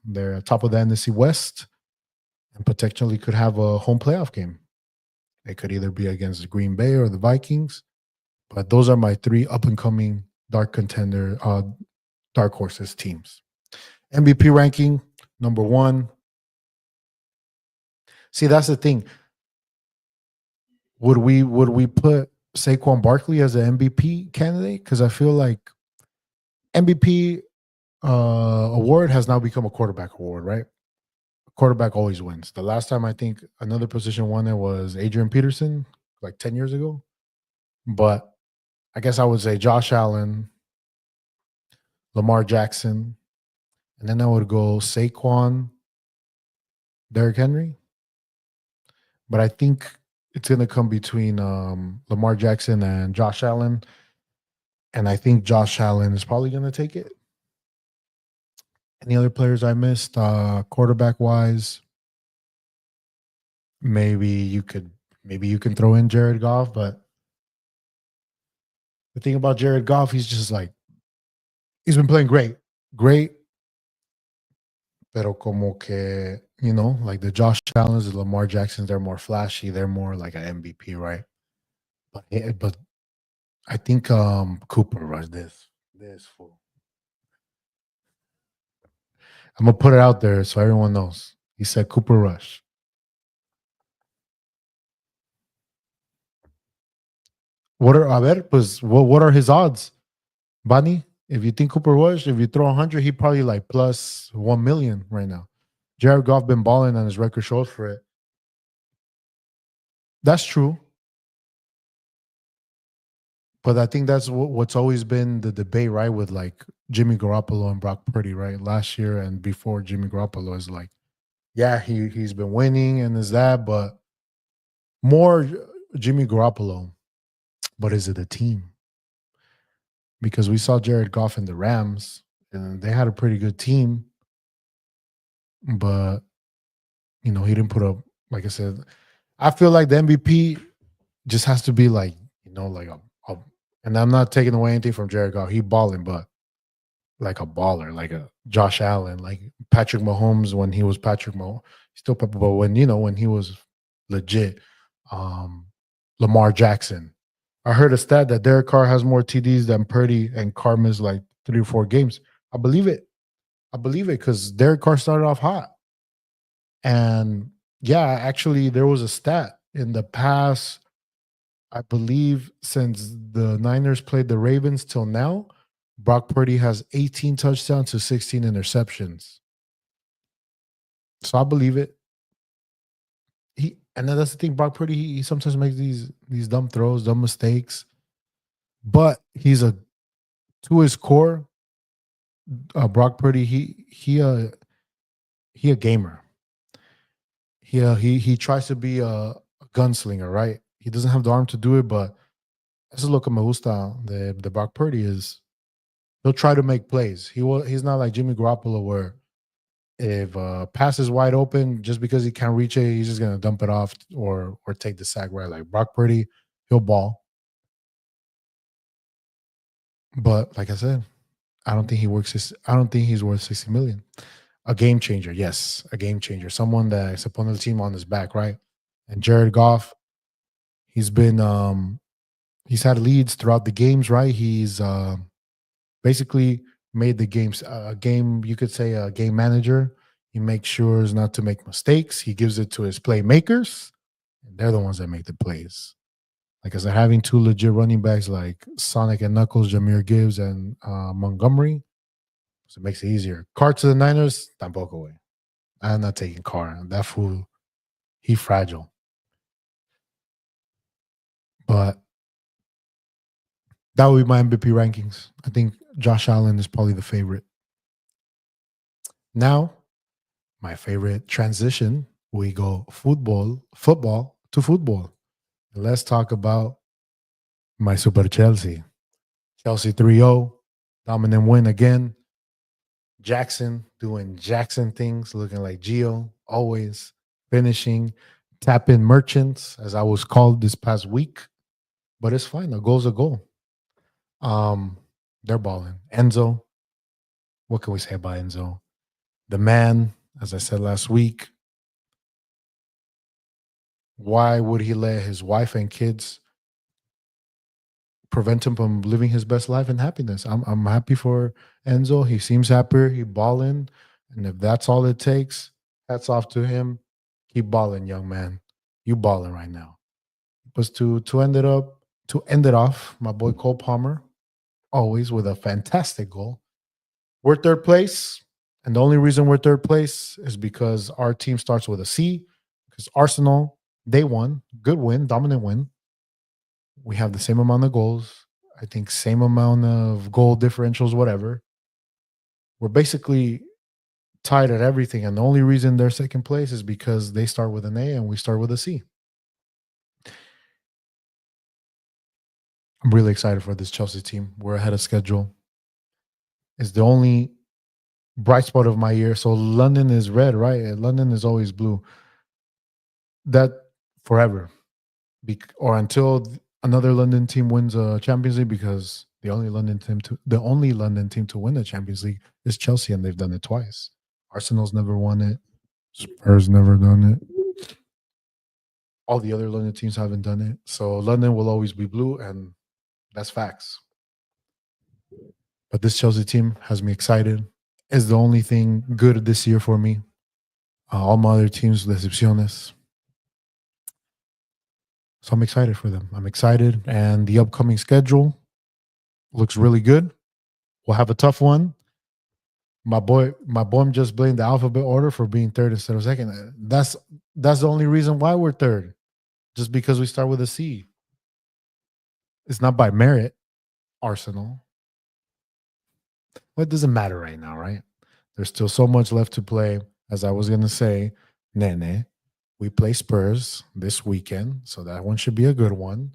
they're top of the NFC West and potentially could have a home playoff game. It could either be against the Green Bay or the Vikings. But those are my three up and coming dark horses teams. MVP ranking, number one. See, that's the thing. Would we put Saquon Barkley as an MVP candidate? Because I feel like MVP award has now become a quarterback award, right? Quarterback always wins. The last time I think another position won it was Adrian Peterson, like 10 years ago. But I guess I would say Josh Allen, Lamar Jackson, and then I would go Saquon, Derrick Henry. But I think it's going to come between Lamar Jackson and Josh Allen. And I think Josh Allen is probably going to take it. Any other players I missed, quarterback wise? Maybe you can throw in Jared Goff, but the thing about Jared Goff, he's just like, he's been playing great, pero como que, like the Josh Allens, the Lamar Jacksons, they're more flashy, they're more like an MVP, right? But I think Cooper Rush, this fool. I'm gonna put it out there so everyone knows. He said Cooper Rush. What are his odds? Bunny, if you think Cooper Rush, if you throw 100, he probably like plus 1 million right now. Jared Goff been balling and his record shows for it. That's true. But I think that's what's always been the debate, right? With like Jimmy Garoppolo and Brock Purdy, right? Last year and before Jimmy Garoppolo is like, yeah, he's been winning and is that, but more Jimmy Garoppolo. But is it a team? Because we saw Jared Goff in the Rams and they had a pretty good team, but he didn't put up, like I said, I feel like the MVP just has to be like, like a and I'm not taking away anything from Jared Goff. He balling, but like a baller, like a Josh Allen, like Patrick Mahomes when he was Patrick Mahomes, still Pepper, but when he was legit, um, Lamar Jackson. I heard a stat that Derek Carr has more TDs than Purdy and Carr missed like 3 or 4 games. I believe it. I believe it because Derek Carr started off hot. And yeah, actually, there was a stat in the past, I believe, since the Niners played the Ravens till now, Brock Purdy has 18 touchdowns to 16 interceptions. So I believe it. And then that's the thing, Brock Purdy, he sometimes makes these dumb throws, dumb mistakes, but he's a to his core. Brock Purdy, he a gamer. He tries to be a gunslinger, right? He doesn't have the arm to do it, but eso es lo que me gusta de Brock Purdy is he'll try to make plays. He's not like Jimmy Garoppolo where if pass is wide open, just because he can't reach it, he's just gonna dump it off or take the sack. Right, like Brock Purdy, he'll ball, but like I said, I don't think he works. I don't think he's worth 60 million. A game changer, yes, a game changer. Someone that is upon the team on his back, right? And Jared Goff, he's been he's had leads throughout the games, right? He's basically made the games a game. You could say a game manager. He makes sure not to make mistakes. He gives it to his playmakers, and they're the ones that make the plays. Like I said, having two legit running backs like Sonic and Knuckles, Jameer Gibbs, and Montgomery, so it makes it easier. Carr to the Niners, tampoco way. I'm not taking Carr. That fool, he fragile. But that would be my MVP rankings. I think Josh Allen is probably the favorite. Now, my favorite transition, we go football to football. Let's talk about my Super Chelsea. Chelsea 3-0, dominant win again. Jackson doing Jackson things, looking like Gio, always finishing, tap in merchants, as I was called this past week. But it's fine. A goal's a goal. Um, they're balling. Enzo, what can we say about Enzo? The man, as I said last week, why would he let his wife and kids prevent him from living his best life and happiness? I'm happy for Enzo. He seems happier. He balling, and if that's all it takes, hats off to him. Keep balling, young man. You balling right now. Was to end it off, my boy Cole Palmer, always with a fantastic goal. We're third place, and the only reason we're third place is because our team starts with a C. Because Arsenal, they won, good win, dominant win. We have the same amount of goals. I think same amount of goal differentials, whatever. We're basically tied at everything, and the only reason they're second place is because they start with an A and we start with a C. I'm really excited for this Chelsea team. We're ahead of schedule. It's the only bright spot of my year. So London is red, right? London is always blue. That forever, or until another London team wins a Champions League, because the only London team to win the Champions League is Chelsea, and they've done it twice. Arsenal's never won it. Spurs never done it. All the other London teams haven't done it. So London will always be blue, and that's facts. But this Chelsea team has me excited. It's the only thing good this year for me. All my other teams, decepciones. So I'm excited for them. I'm excited. And the upcoming schedule looks really good. We'll have a tough one. My boy just blamed the alphabet order for being third instead of second. That's the only reason why we're third. Just because we start with a C. It's not by merit. Arsenal. Well, it doesn't matter right now, right? There's still so much left to play. As I was going to say, Nene, we play Spurs this weekend. So that one should be a good one.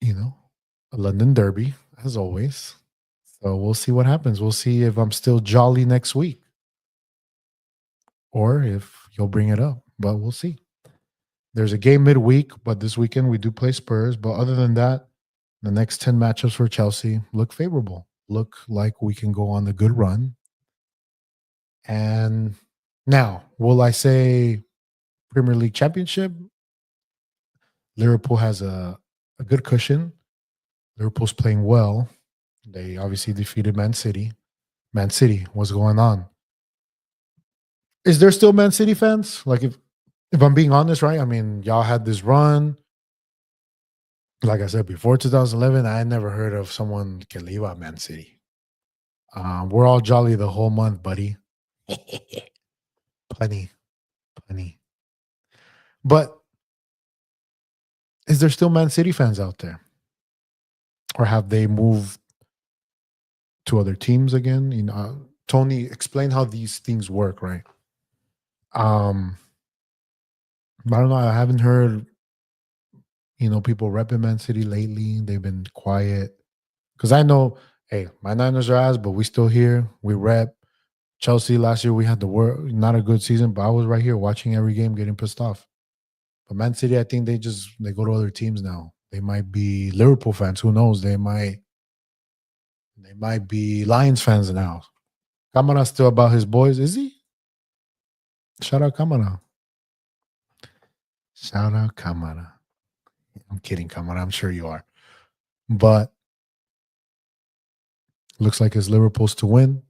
You know, a London Derby, as always. So we'll see what happens. We'll see if I'm still jolly next week or if you'll bring it up, but we'll see. There's a game midweek, but this weekend we do play Spurs. But other than that, the next 10 matchups for Chelsea look favorable, look like we can go on the good run. And now, will I say Premier League Championship? Liverpool has a good cushion. Liverpool's playing well. They obviously defeated Man City. Man City, what's going on? Is there still Man City fans? Like if I'm being honest, right? I mean, y'all had this run. Like I said, before 2011, I had never heard of someone que le iba a Man City. We're all jolly the whole month, buddy. Plenty, plenty. But is there still Man City fans out there? Or have they moved to other teams again? You know, Tony, explain how these things work, right? Um, I don't know. I haven't heard, people repping Man City lately. They've been quiet. Because I know, hey, my Niners are ass, but we still here. We rep. Chelsea last year, we had the not a good season, but I was right here watching every game, getting pissed off. But Man City, I think they go to other teams now. They might be Liverpool fans. Who knows? They might be Lions fans now. Kamara still about his boys, is he? Shout out Kamara. Shout out Kamara. I'm kidding, Kamara. I'm sure you are. But looks like it's Liverpool's to win.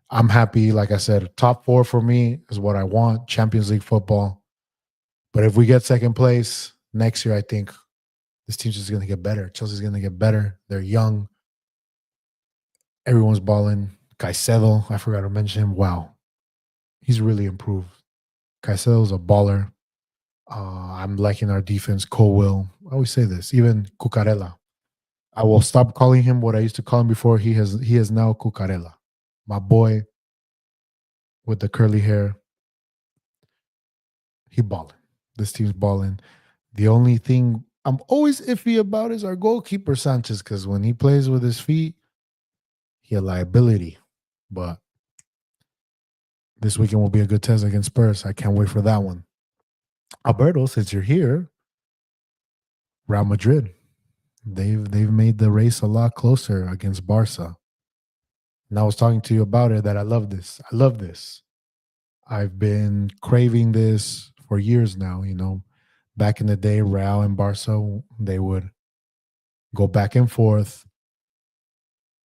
I'm happy. Like I said, top four for me is what I want. Champions League football. But if we get second place next year, I think this team's just going to get better. Chelsea's going to get better. They're young. Everyone's balling. Caicedo, I forgot to mention him. Wow. He's really improved. Caicedo's a baller. I'm liking our defense. Colwill. I always say this. Even Cucurella. I will stop calling him what I used to call him before. He is now Cucurella. My boy with the curly hair. He balling. This team's balling. The only thing I'm always iffy about is our goalkeeper Sanchez, because when he plays with his feet, he a liability. But this weekend will be a good test against Spurs. I can't wait for that one. Alberto, since you're here, Real Madrid. They've made the race a lot closer against Barca. And I was talking to you about it that I love this. I love this. I've been craving this for years now, Back in the day, Real and Barca, they would go back and forth,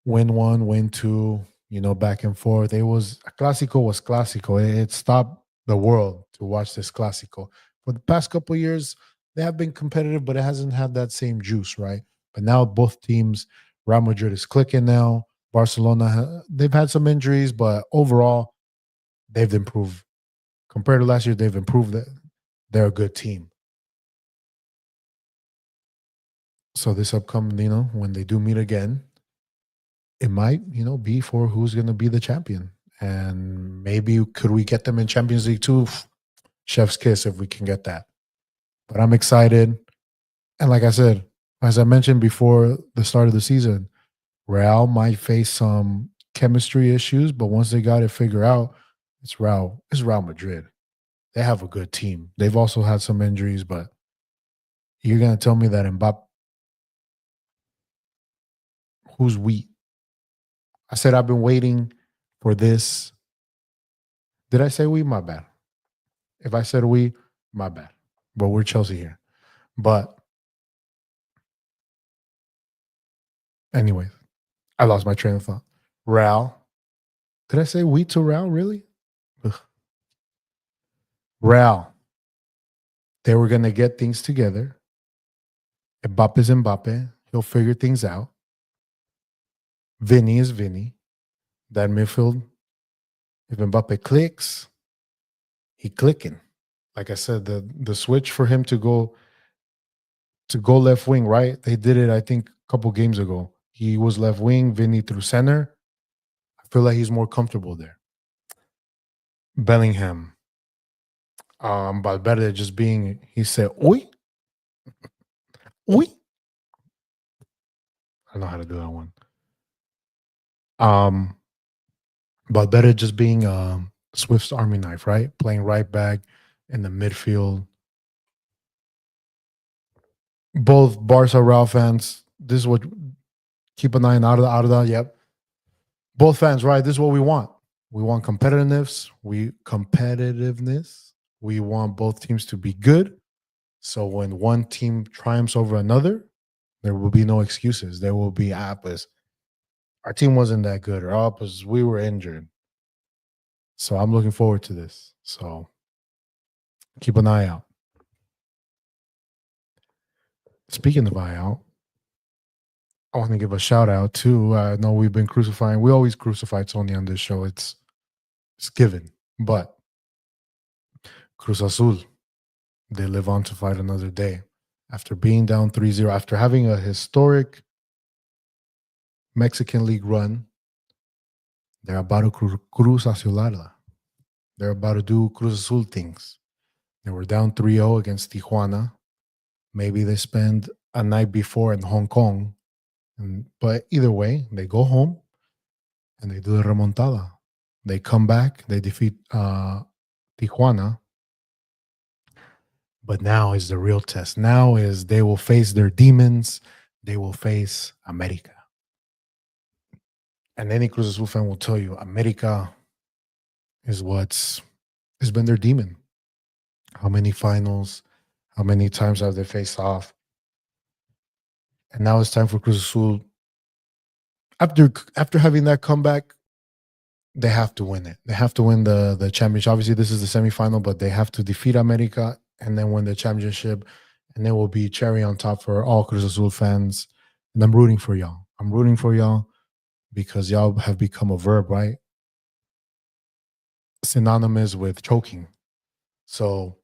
win one, win two, back and forth. It was a Clásico was Clásico. It stopped the world to watch this Clásico. For the past couple of years, they have been competitive, but it hasn't had that same juice, right? But now both teams, Real Madrid is clicking now. Barcelona, they've had some injuries, but overall, they've improved. Compared to last year, they've improved. They're a good team. So this upcoming, when they do meet again, it might, be for who's going to be the champion. And maybe could we get them in Champions League too? Chef's kiss if we can get that. But I'm excited. And like I said, as I mentioned before the start of the season, Real might face some chemistry issues, but once they got it figured out, it's Real Madrid. They have a good team. They've also had some injuries, but you're going to tell me that Mbappe, who's we? I said I've been waiting for this. Did I say we? My bad. If I said we, my bad. But we're Chelsea here. But anyway, I lost my train of thought. Real. Did I say we to Real? Really? Ugh. Real. They were going to get things together. Mbappe is Mbappe. He'll figure things out. Vinny is Vinny. That midfield, if Mbappe clicks, he clicking. Like I said, the switch for him to go to go left wing, right? They did it, I think, a couple games ago. He was left wing, Vinny through center. I feel like he's more comfortable there. Bellingham, Valverde just being, he said, "Oi, oi." I don't know how to do that one. Um, Valverde just being Swift's army knife, right? Playing right back in the midfield. Both Barca Real fans. This is what keep an eye on out of that. Yep. Both fans, right? This is what we want. We want competitiveness. We want both teams to be good. So when one team triumphs over another, there will be no excuses. There will be pues, our team wasn't that good, or pues, we were injured. So I'm looking forward to this. So keep an eye out. Speaking of eye out, I want to give a shout out too. I know we've been crucifying. We always crucify Tony on this show. It's given, but Cruz Azul, they live on to fight another day. After being down 3-0, after having a historic Mexican League run, they're about to Cruz Azularla. They're about to do Cruz Azul things. They were down 3-0 against Tijuana. Maybe they spend a night before in Hong Kong. But either way, they go home and they do the remontada. They come back, they defeat Tijuana. But now is the real test. Now is they will face their demons. They will face America. And any Cruz Azul fan will tell you, America is what's has been their demon. How many finals? How many times have they faced off? And now it's time for Cruz Azul. After having that comeback, they have to win it. They have to win the championship. Obviously, this is the semifinal, but they have to defeat America and then win the championship. And then will be cherry on top for all Cruz Azul fans. And I'm rooting for y'all. I'm rooting for y'all because y'all have become a verb, right? Synonymous with choking. So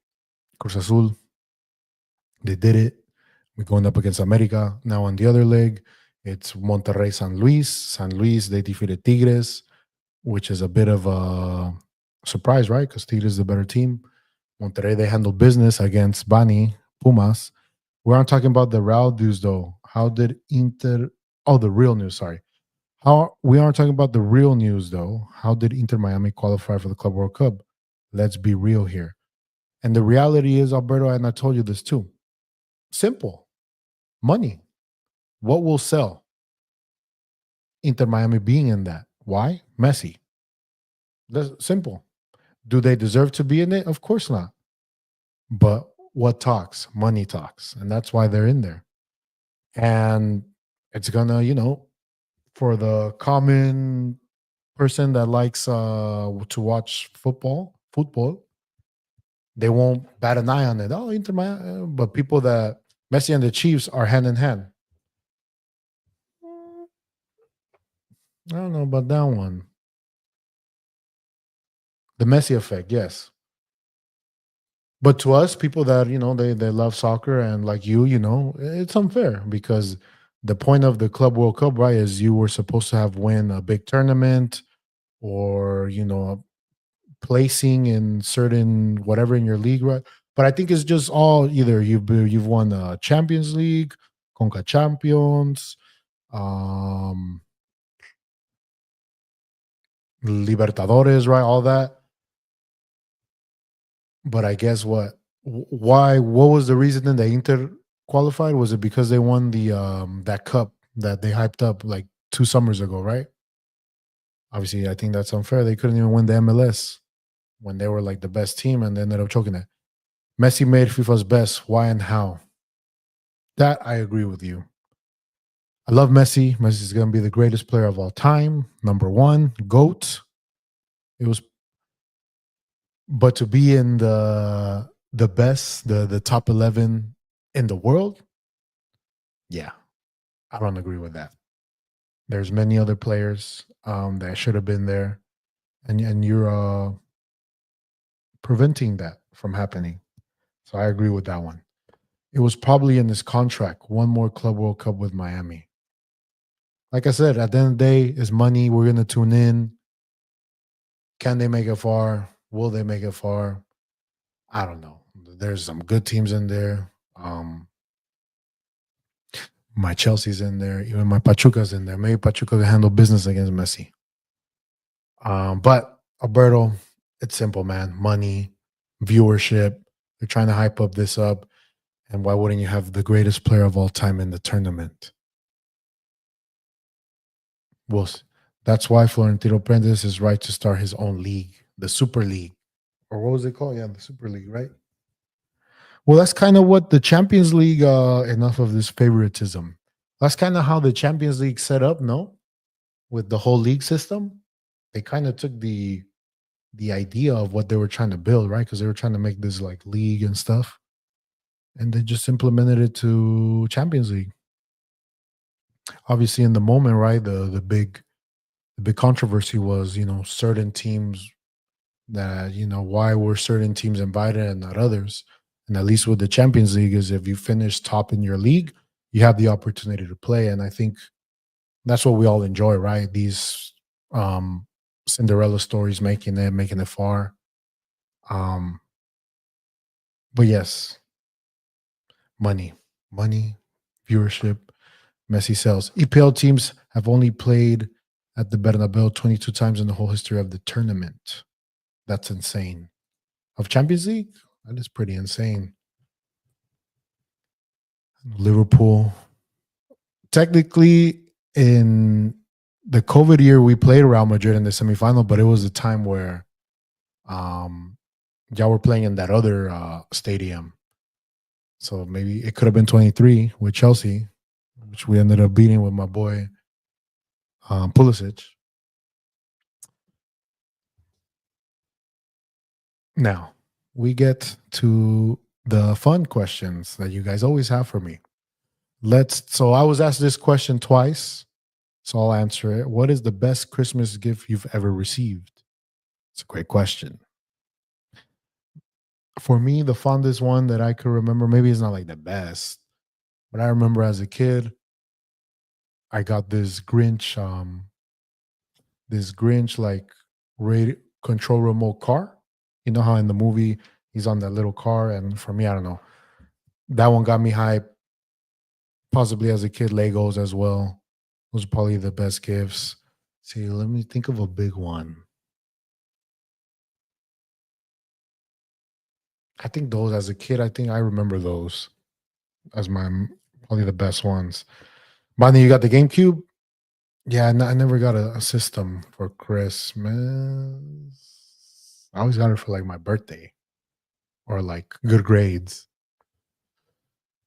Cruz Azul, they did it. We're going up against America. Now on the other leg, it's Monterrey San Luis. San Luis, they defeated Tigres, which is a bit of a surprise, right? Because Tigres is the better team. Monterrey, they handled business against Bani, Pumas. We aren't talking about the Real news, though. How did Inter... Oh, the real news, sorry. How We aren't talking about the real news, though. How did Inter Miami qualify for the Club World Cup? Let's be real here. And the reality is, Alberto, and I told you this too. Simple. Money. What will sell? Inter Miami being in that. Why? Messi. That's simple. Do they deserve to be in it? Of course not. But what talks? Money talks. And that's why they're in there. And it's gonna, for the common person that likes to watch football, they won't bat an eye on it. Oh, Inter Miami. But people that Messi and the Chiefs are hand in hand. I don't know about that one. The Messi effect, yes. But to us, people that they love soccer and like it's unfair because the point of the Club World Cup, right, is you were supposed to have win a big tournament or placing in certain whatever in your league, right? But I think it's just all either you've won the Champions League, Conca Champions, um, Libertadores, right? All that. But I guess what was the reason that Inter qualified? Was it because they won the that cup that they hyped up like 2 summers ago, right? Obviously, I think that's unfair. They couldn't even win the MLS when they were like the best team and they ended up choking it. Messi made FIFA's best. Why and how? That I agree with you. I love Messi. Messi's going to be the greatest player of all time. Number one, GOAT. It was, but to be in the best, the top 11 in the world, yeah, I don't agree with that. There's many other players that should have been there, and you're preventing that from happening. So I agree with that one. It was probably in his contract. One more Club World Cup with Miami. Like I said, at the end of the day, it's money. We're gonna tune in. Can they make it far? Will they make it far? I don't know. There's some good teams in there. My Chelsea's in there. Even my Pachuca's in there. Maybe Pachuca can handle business against Messi. But Alberto, it's simple, man. Money, viewership. They're trying to hype up this up. And why wouldn't you have the greatest player of all time in the tournament? Well, that's why Florentino Pérez is right to start his own league, the Super League. Or what was it called? Yeah, the Super League, right? Well, that's kind of what the Champions League, enough of this favoritism. That's kind of how the Champions League set up, no? With the whole league system. They kind of took the idea of what they were trying to build, right? Because they were trying to make this like league and stuff. And they just implemented it to Champions League. Obviously, in the moment, right? The big controversy was, certain teams that, why were certain teams invited and not others? And at least with the Champions League is if you finish top in your league, you have the opportunity to play. And I think that's what we all enjoy, right? These Cinderella stories making it far. Um, but yes, money, money, viewership, Messi sells. EPL teams have only played at the Bernabeu 22 times in the whole history of the tournament. That's insane. Of Champions League, that is pretty insane. Liverpool. Technically, in the COVID year, we played Real Madrid in the semifinal, but it was a time where y'all were playing in that other stadium. So maybe it could have been 23 with Chelsea, which we ended up beating with my boy Pulisic. Now, we get to the fun questions that you guys always have for me. So I was asked this question twice, so I'll answer it. What is the best Christmas gift you've ever received? It's a great question. For me, the fondest one that I could remember, maybe it's not like the best, but I remember as a kid, I got this Grinch like radio control remote car. You know how in the movie he's on that little car, and for me, I don't know. That one got me hype. Possibly as a kid, Legos as well. Those are probably the best gifts. See, let me think of a big one. I think those as a kid, I think I remember those as probably the best ones. Bonnie, you got the GameCube? Yeah, I never got a system for Christmas. I always got it for like my birthday or like good grades.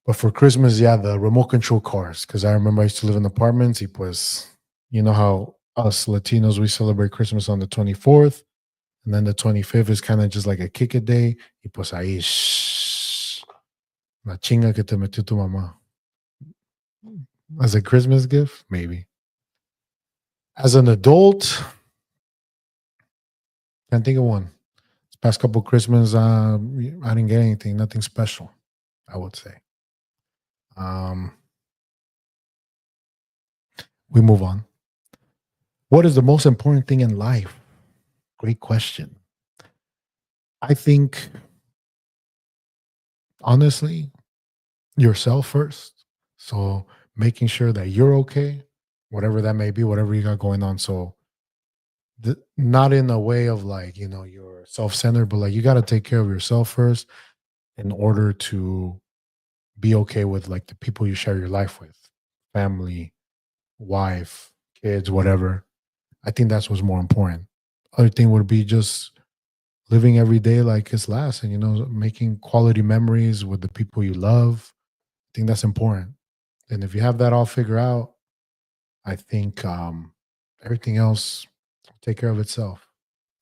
But for Christmas, yeah, the remote control cars. Because I remember I used to live in apartments. Y pues, you know how us Latinos we celebrate Christmas on the 24th, and then the 25th is kind of just like a kick it day. Y pues ahí, shh, la chinga que te metió tu mamá. As a Christmas gift, maybe. As an adult, can't think of one. This past couple Christmas, I didn't get anything, nothing special, I would say. Um, we move on. What is the most important thing in life? Great question. I think, honestly, yourself first. So making sure that you're okay, whatever that may be, whatever you got going on. So not in a way of like, you're self-centered, but like you got to take care of yourself first in order to be okay with like the people you share your life with, family, wife, kids, whatever. I think that's what's more important. Other thing would be just living every day like it's last and making quality memories with the people you love. I think that's important. And if you have that all figured out, I think everything else will take care of itself.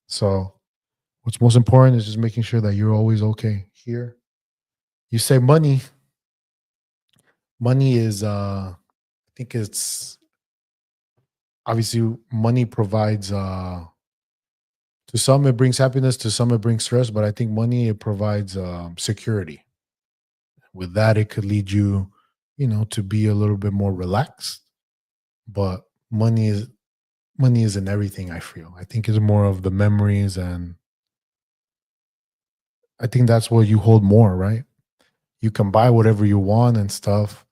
So what's most important is just making sure that you're always okay here. You say money. Money is I think it's obviously money provides to some it brings happiness, to some it brings stress, but I think money it provides security. With that, it could lead you, to be a little bit more relaxed. But money is money isn't everything. I feel. I think it's more of the memories, and I think that's what you hold more, right? You can buy whatever you want and stuff,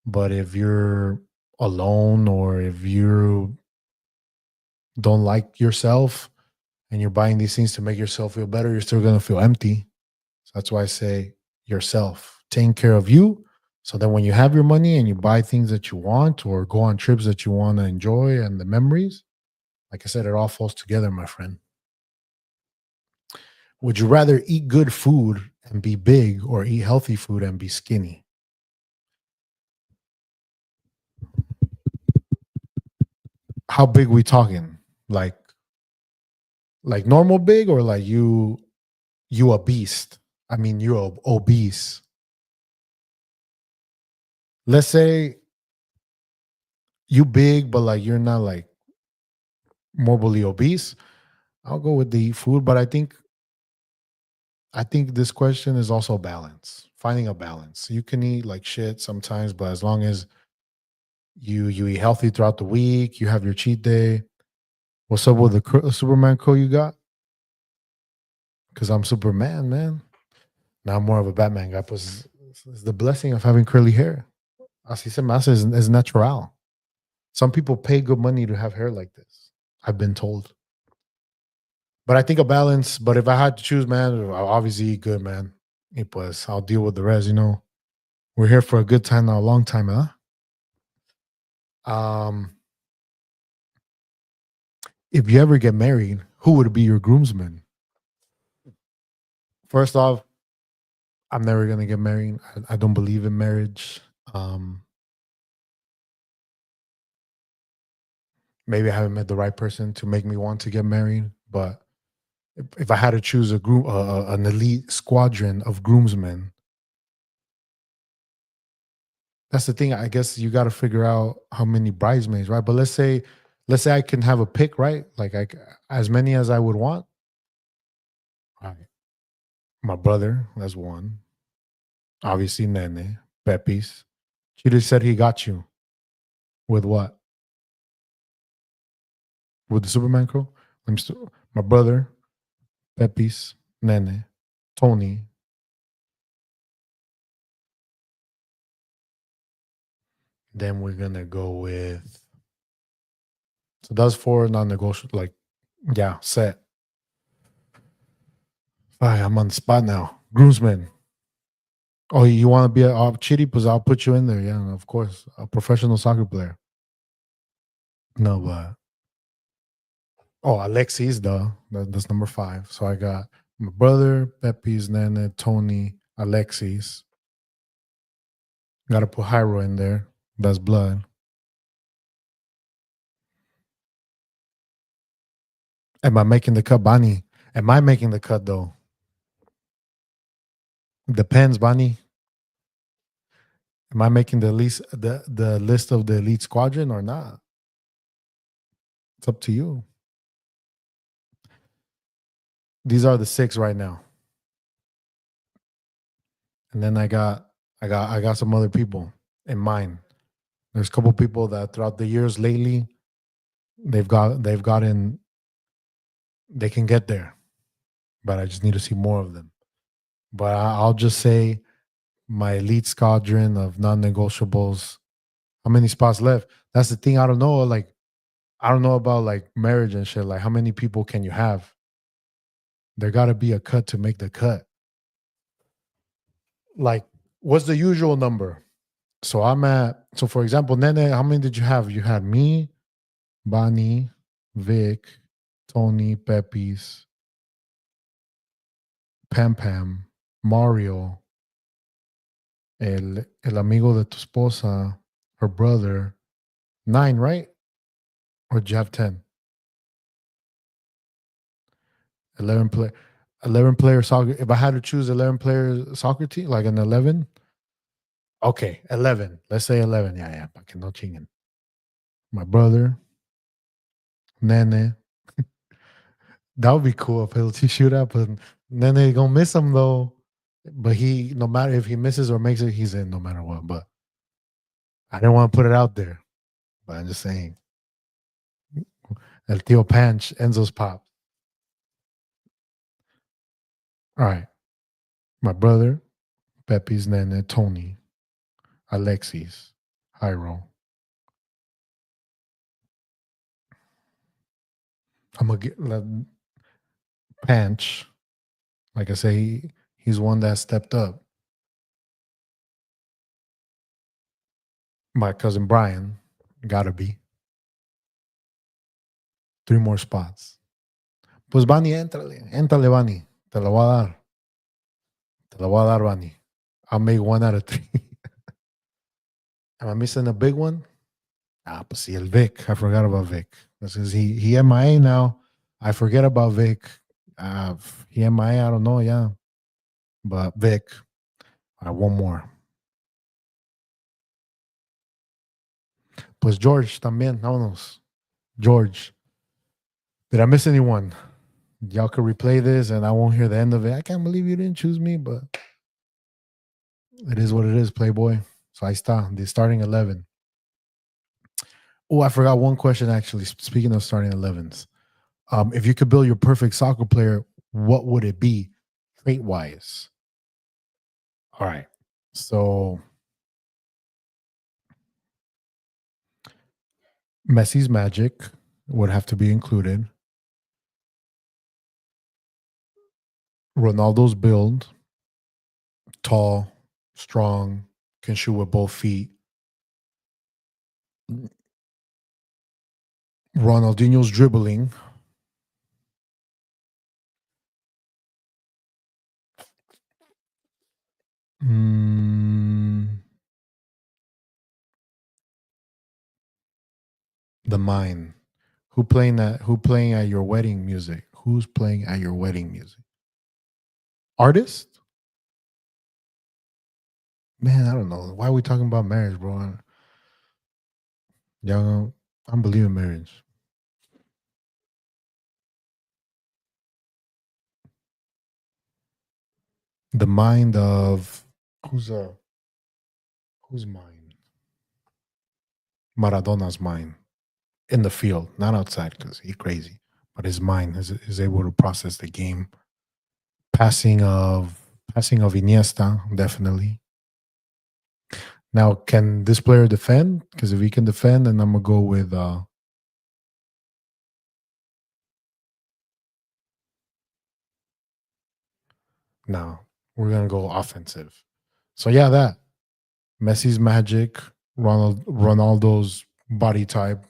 but if you're alone or if you don't like yourself and you're buying these things to make yourself feel better, you're still gonna feel empty. So that's why I say yourself, taking care of you. So then when you have your money and you buy things that you want or go on trips that you want to enjoy and the memories, like I said, it all falls together, my friend. Would you rather eat good food and be big or eat healthy food and be skinny? How big we talking? Like like normal big or like you a beast? I mean you're obese. Let's say you big but like you're not like morbidly obese. I'll go with the food, but I think this question is also balance. Finding a balance. You can eat like shit sometimes, but as long as you eat healthy throughout the week, you have your cheat day. What's up with the Superman quote you got? Because I'm Superman, man. Now I'm more of a Batman guy. Pues it's the blessing of having curly hair. Así se me hace is natural. Some people pay good money to have hair like this. I've been told. But I think a balance. But if I had to choose, man, I'll obviously eat good, man. Y pues I'll deal with the rest. We're here for a good time, not a long time, huh? Um, if you ever get married, who would be your groomsman? First off, I'm never gonna get married. I don't believe in marriage. Um, Maybe I haven't met the right person to make me want to get married. But if I had to choose an elite squadron of groomsmen, that's the thing. I guess you got to figure out how many bridesmaids, right? But let's say I can have a pick, right? Like as many as I would want. All right. My brother, that's one. Obviously, Nene, Pepis. She just said he got you with what? With the Superman crew? My brother, Pepis, Nene, Tony. Then we're gonna go with. So that's four non-negotiable. Like, yeah, set. I'm on the spot now. Groomsman. Oh, you want to be a chitty? Because I'll put you in there. Yeah, of course. A professional soccer player. No, but Alexis, that's number five. So I got my brother, Pepe's, Nene, Tony, Alexis. Got to put Hyro in there. That's blood. Am I making the cut, Bonnie? Am I making the cut though? Depends, Bonnie. Am I making the list of the elite squadron or not? It's up to you. These are the six right now, and then I got some other people in mind. There's a couple people that throughout the years lately they've gotten they can get there, but I just need to see more of them. But I'll just say my elite squadron of non-negotiables. How many spots left? That's the thing. I don't know. Like I don't know about like marriage and shit. Like how many people can you have? There got to be a cut to make the cut. Like what's the usual number? So for example, Nene, how many did you have? You had me, Bonnie, Vic, Tony, Pepis, Pam Pam, Mario, el amigo de tu esposa, her brother. Nine, right? Or did you have 10? 11 play 11-player soccer. If I had to choose 11-player soccer team, like an 11, okay, 11. Let's say 11. Yeah, yeah. I cannot chingin. My brother, Nene. That would be cool if he'll shoot up, but Nene gonna miss him though. But he, no matter if he misses or makes it, he's in no matter what. But I didn't want to put it out there. But I'm just saying, El Tio Panch, Enzo's pop. All right, my brother, Pepe's nene, Tony, Alexis, Jairo. I'm gonna get Panch. Like I say, he's one that stepped up. My cousin Brian, gotta be three more spots. Pues Bani, éntrale, Bani. Te la voy a dar. Te la voy a dar, Bani. I'll make one out of three. Am I missing a big one? Ah, pues sí, el Vic. I forgot about Vic. Because he MIA now. I forget about Vic. He MIA, I don't know, yeah. But Vic. All right, one more. Pues George también, vámonos. George. Did I miss anyone? Y'all could replay this and I won't hear the end of it. I can't believe you didn't choose me, but it is what it is, Playboy. So ahí está, the starting 11. Oh, I forgot one question actually. Speaking of starting 11s, if you could build your perfect soccer player, what would it be, trait wise? All right. So Messi's magic would have to be included. Ronaldo's build, tall, strong, can shoot with both feet. Ronaldinho's dribbling. Mm, the mind. Who playing at your wedding music? Who's playing at your wedding music? Artist? Man, I don't know. Why are we talking about marriage, bro? Young, I don't believe in marriage. The mind of whose mind? Maradona's mind in the field, not outside because he's crazy. But his mind is able to process the game. Passing of Iniesta, definitely. Now, can this player defend? Because if he can defend, then I'm gonna go with no, we're gonna go offensive. So yeah, that Messi's magic, Ronaldo's body type,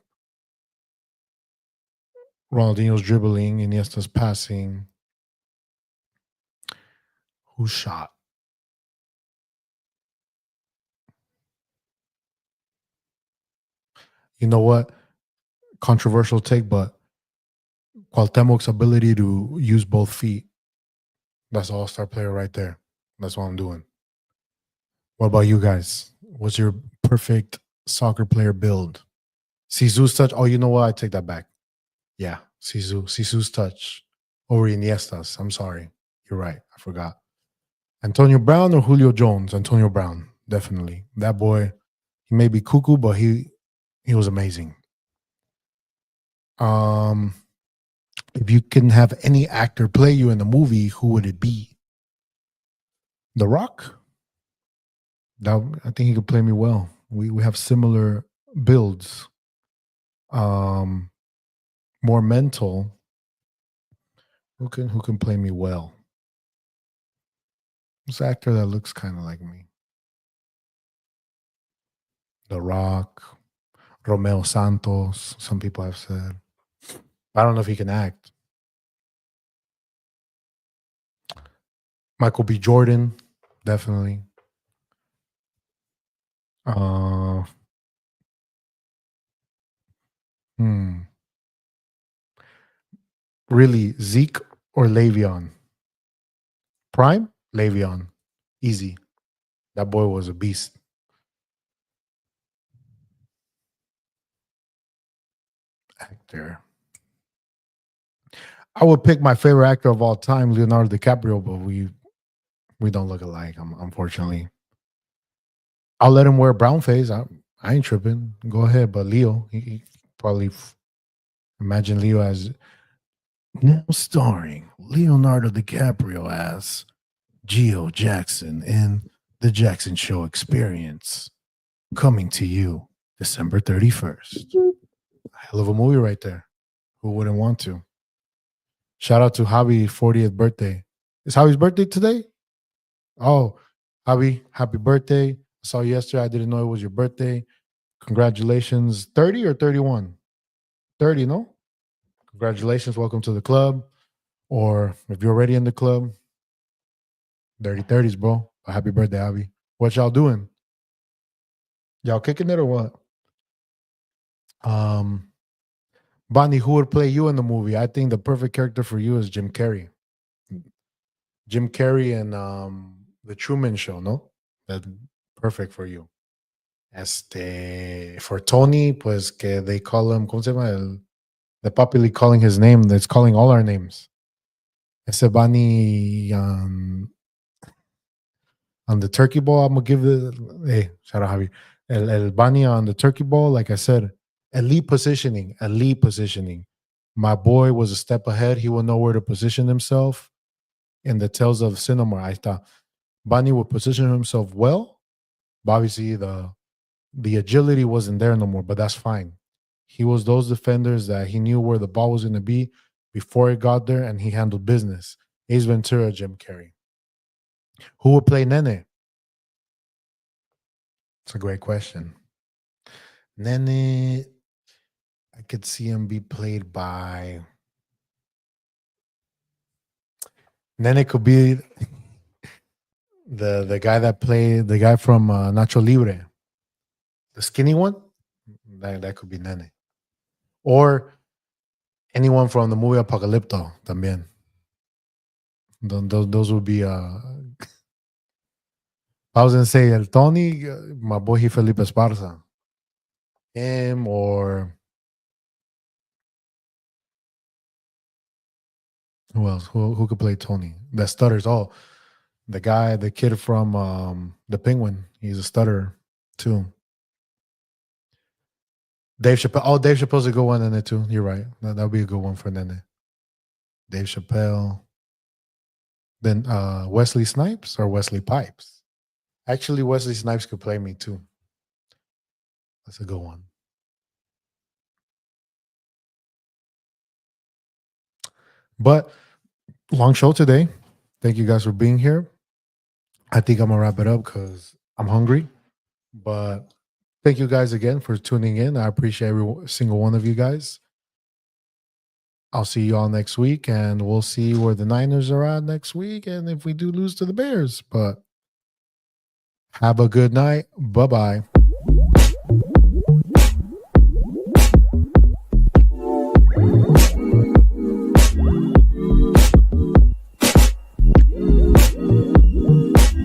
Ronaldinho's dribbling, Iniesta's passing. Who shot? You know what? Controversial take, but Cuauhtemoc's ability to use both feet. That's an all-star player right there. That's what I'm doing. What about you guys? What's your perfect soccer player build? Sisu's touch. Oh, you know what? I take that back. Yeah, Sisu's touch over Iniesta's. I'm sorry. You're right. I forgot. Antonio Brown or Julio Jones? Antonio Brown, definitely. That boy, he may be cuckoo, but he was amazing. Um, if you can have any actor play you in a movie, who would it be? The Rock. That I think he could play me well. We have similar builds. Um, more mental. Who can play me well? Who's an actor that looks kind of like me? The Rock, Romeo Santos. Some people have said. I don't know if he can act. Michael B. Jordan, definitely. Uh, hmm. Really, Zeke or Le'Veon? Prime? Le'Veon. Easy. That boy was a beast. Actor. I would pick my favorite actor of all time, Leonardo DiCaprio, but We don't look alike, unfortunately. I'll let him wear brown face. I ain't tripping. Go ahead, but Leo, he probably imagine Leo as now starring Leonardo DiCaprio as Giojackson in the Jackson Show Experience, coming to you December 31st. Hell of a movie right there. Who wouldn't want to? Shout out to Javi, 40th birthday. Is Javi's birthday today? Oh, Javi, happy birthday. I saw you yesterday. I didn't know it was your birthday. Congratulations. 30 or 31? 30, no? Congratulations. Welcome to the club. Or if you're already in the club, dirty 30s, bro. Happy birthday, Javi. What y'all doing? Y'all kicking it or what? Um, Bonnie, who would play you in the movie? I think the perfect character for you is Jim Carrey. Jim Carrey and the Truman Show, no? That's perfect for you. For Tony, pues que they call him, ¿cómo se llama? The popularly calling his name, that's calling all our names. Ese Bonnie on the turkey ball, I'm gonna give hey, shout out Javi. El Bani on the turkey ball, like I said, elite positioning, elite positioning. My boy was a step ahead. He will know where to position himself. In the Tales of Cinema, I thought Bani would position himself well, but obviously the agility wasn't there no more, but that's fine. He was those defenders that he knew where the ball was going to be before it got there, and he handled business. Ace Ventura, Jim Carrey. Who would play Nene? It's a great question. Nene, I could see him be played by. Nene could be the guy that played the guy from Nacho Libre, the skinny one. That could be Nene, or anyone from the movie Apocalypto. También. Those would be. I was gonna say El Tony, my boy, he Felipe Esparza. Him or who else? Who could play Tony? That stutters. Oh, the kid from the Penguin. He's a stutterer too. Dave Chappelle. Oh, Dave Chappelle's a good one in it too. You're right. That would be a good one for Nene. Dave Chappelle. Then Wesley Snipes or Wesley Pipes. Actually, Wesley Snipes could play me too. That's a good one. But long show today. Thank you guys for being here. I think I'm gonna wrap it up because I'm hungry. But thank you guys again for tuning in. I appreciate every single one of you guys. I'll see you all next week, and we'll see where the Niners are at next week, and if we do lose to the Bears. But have a good night. Bye bye.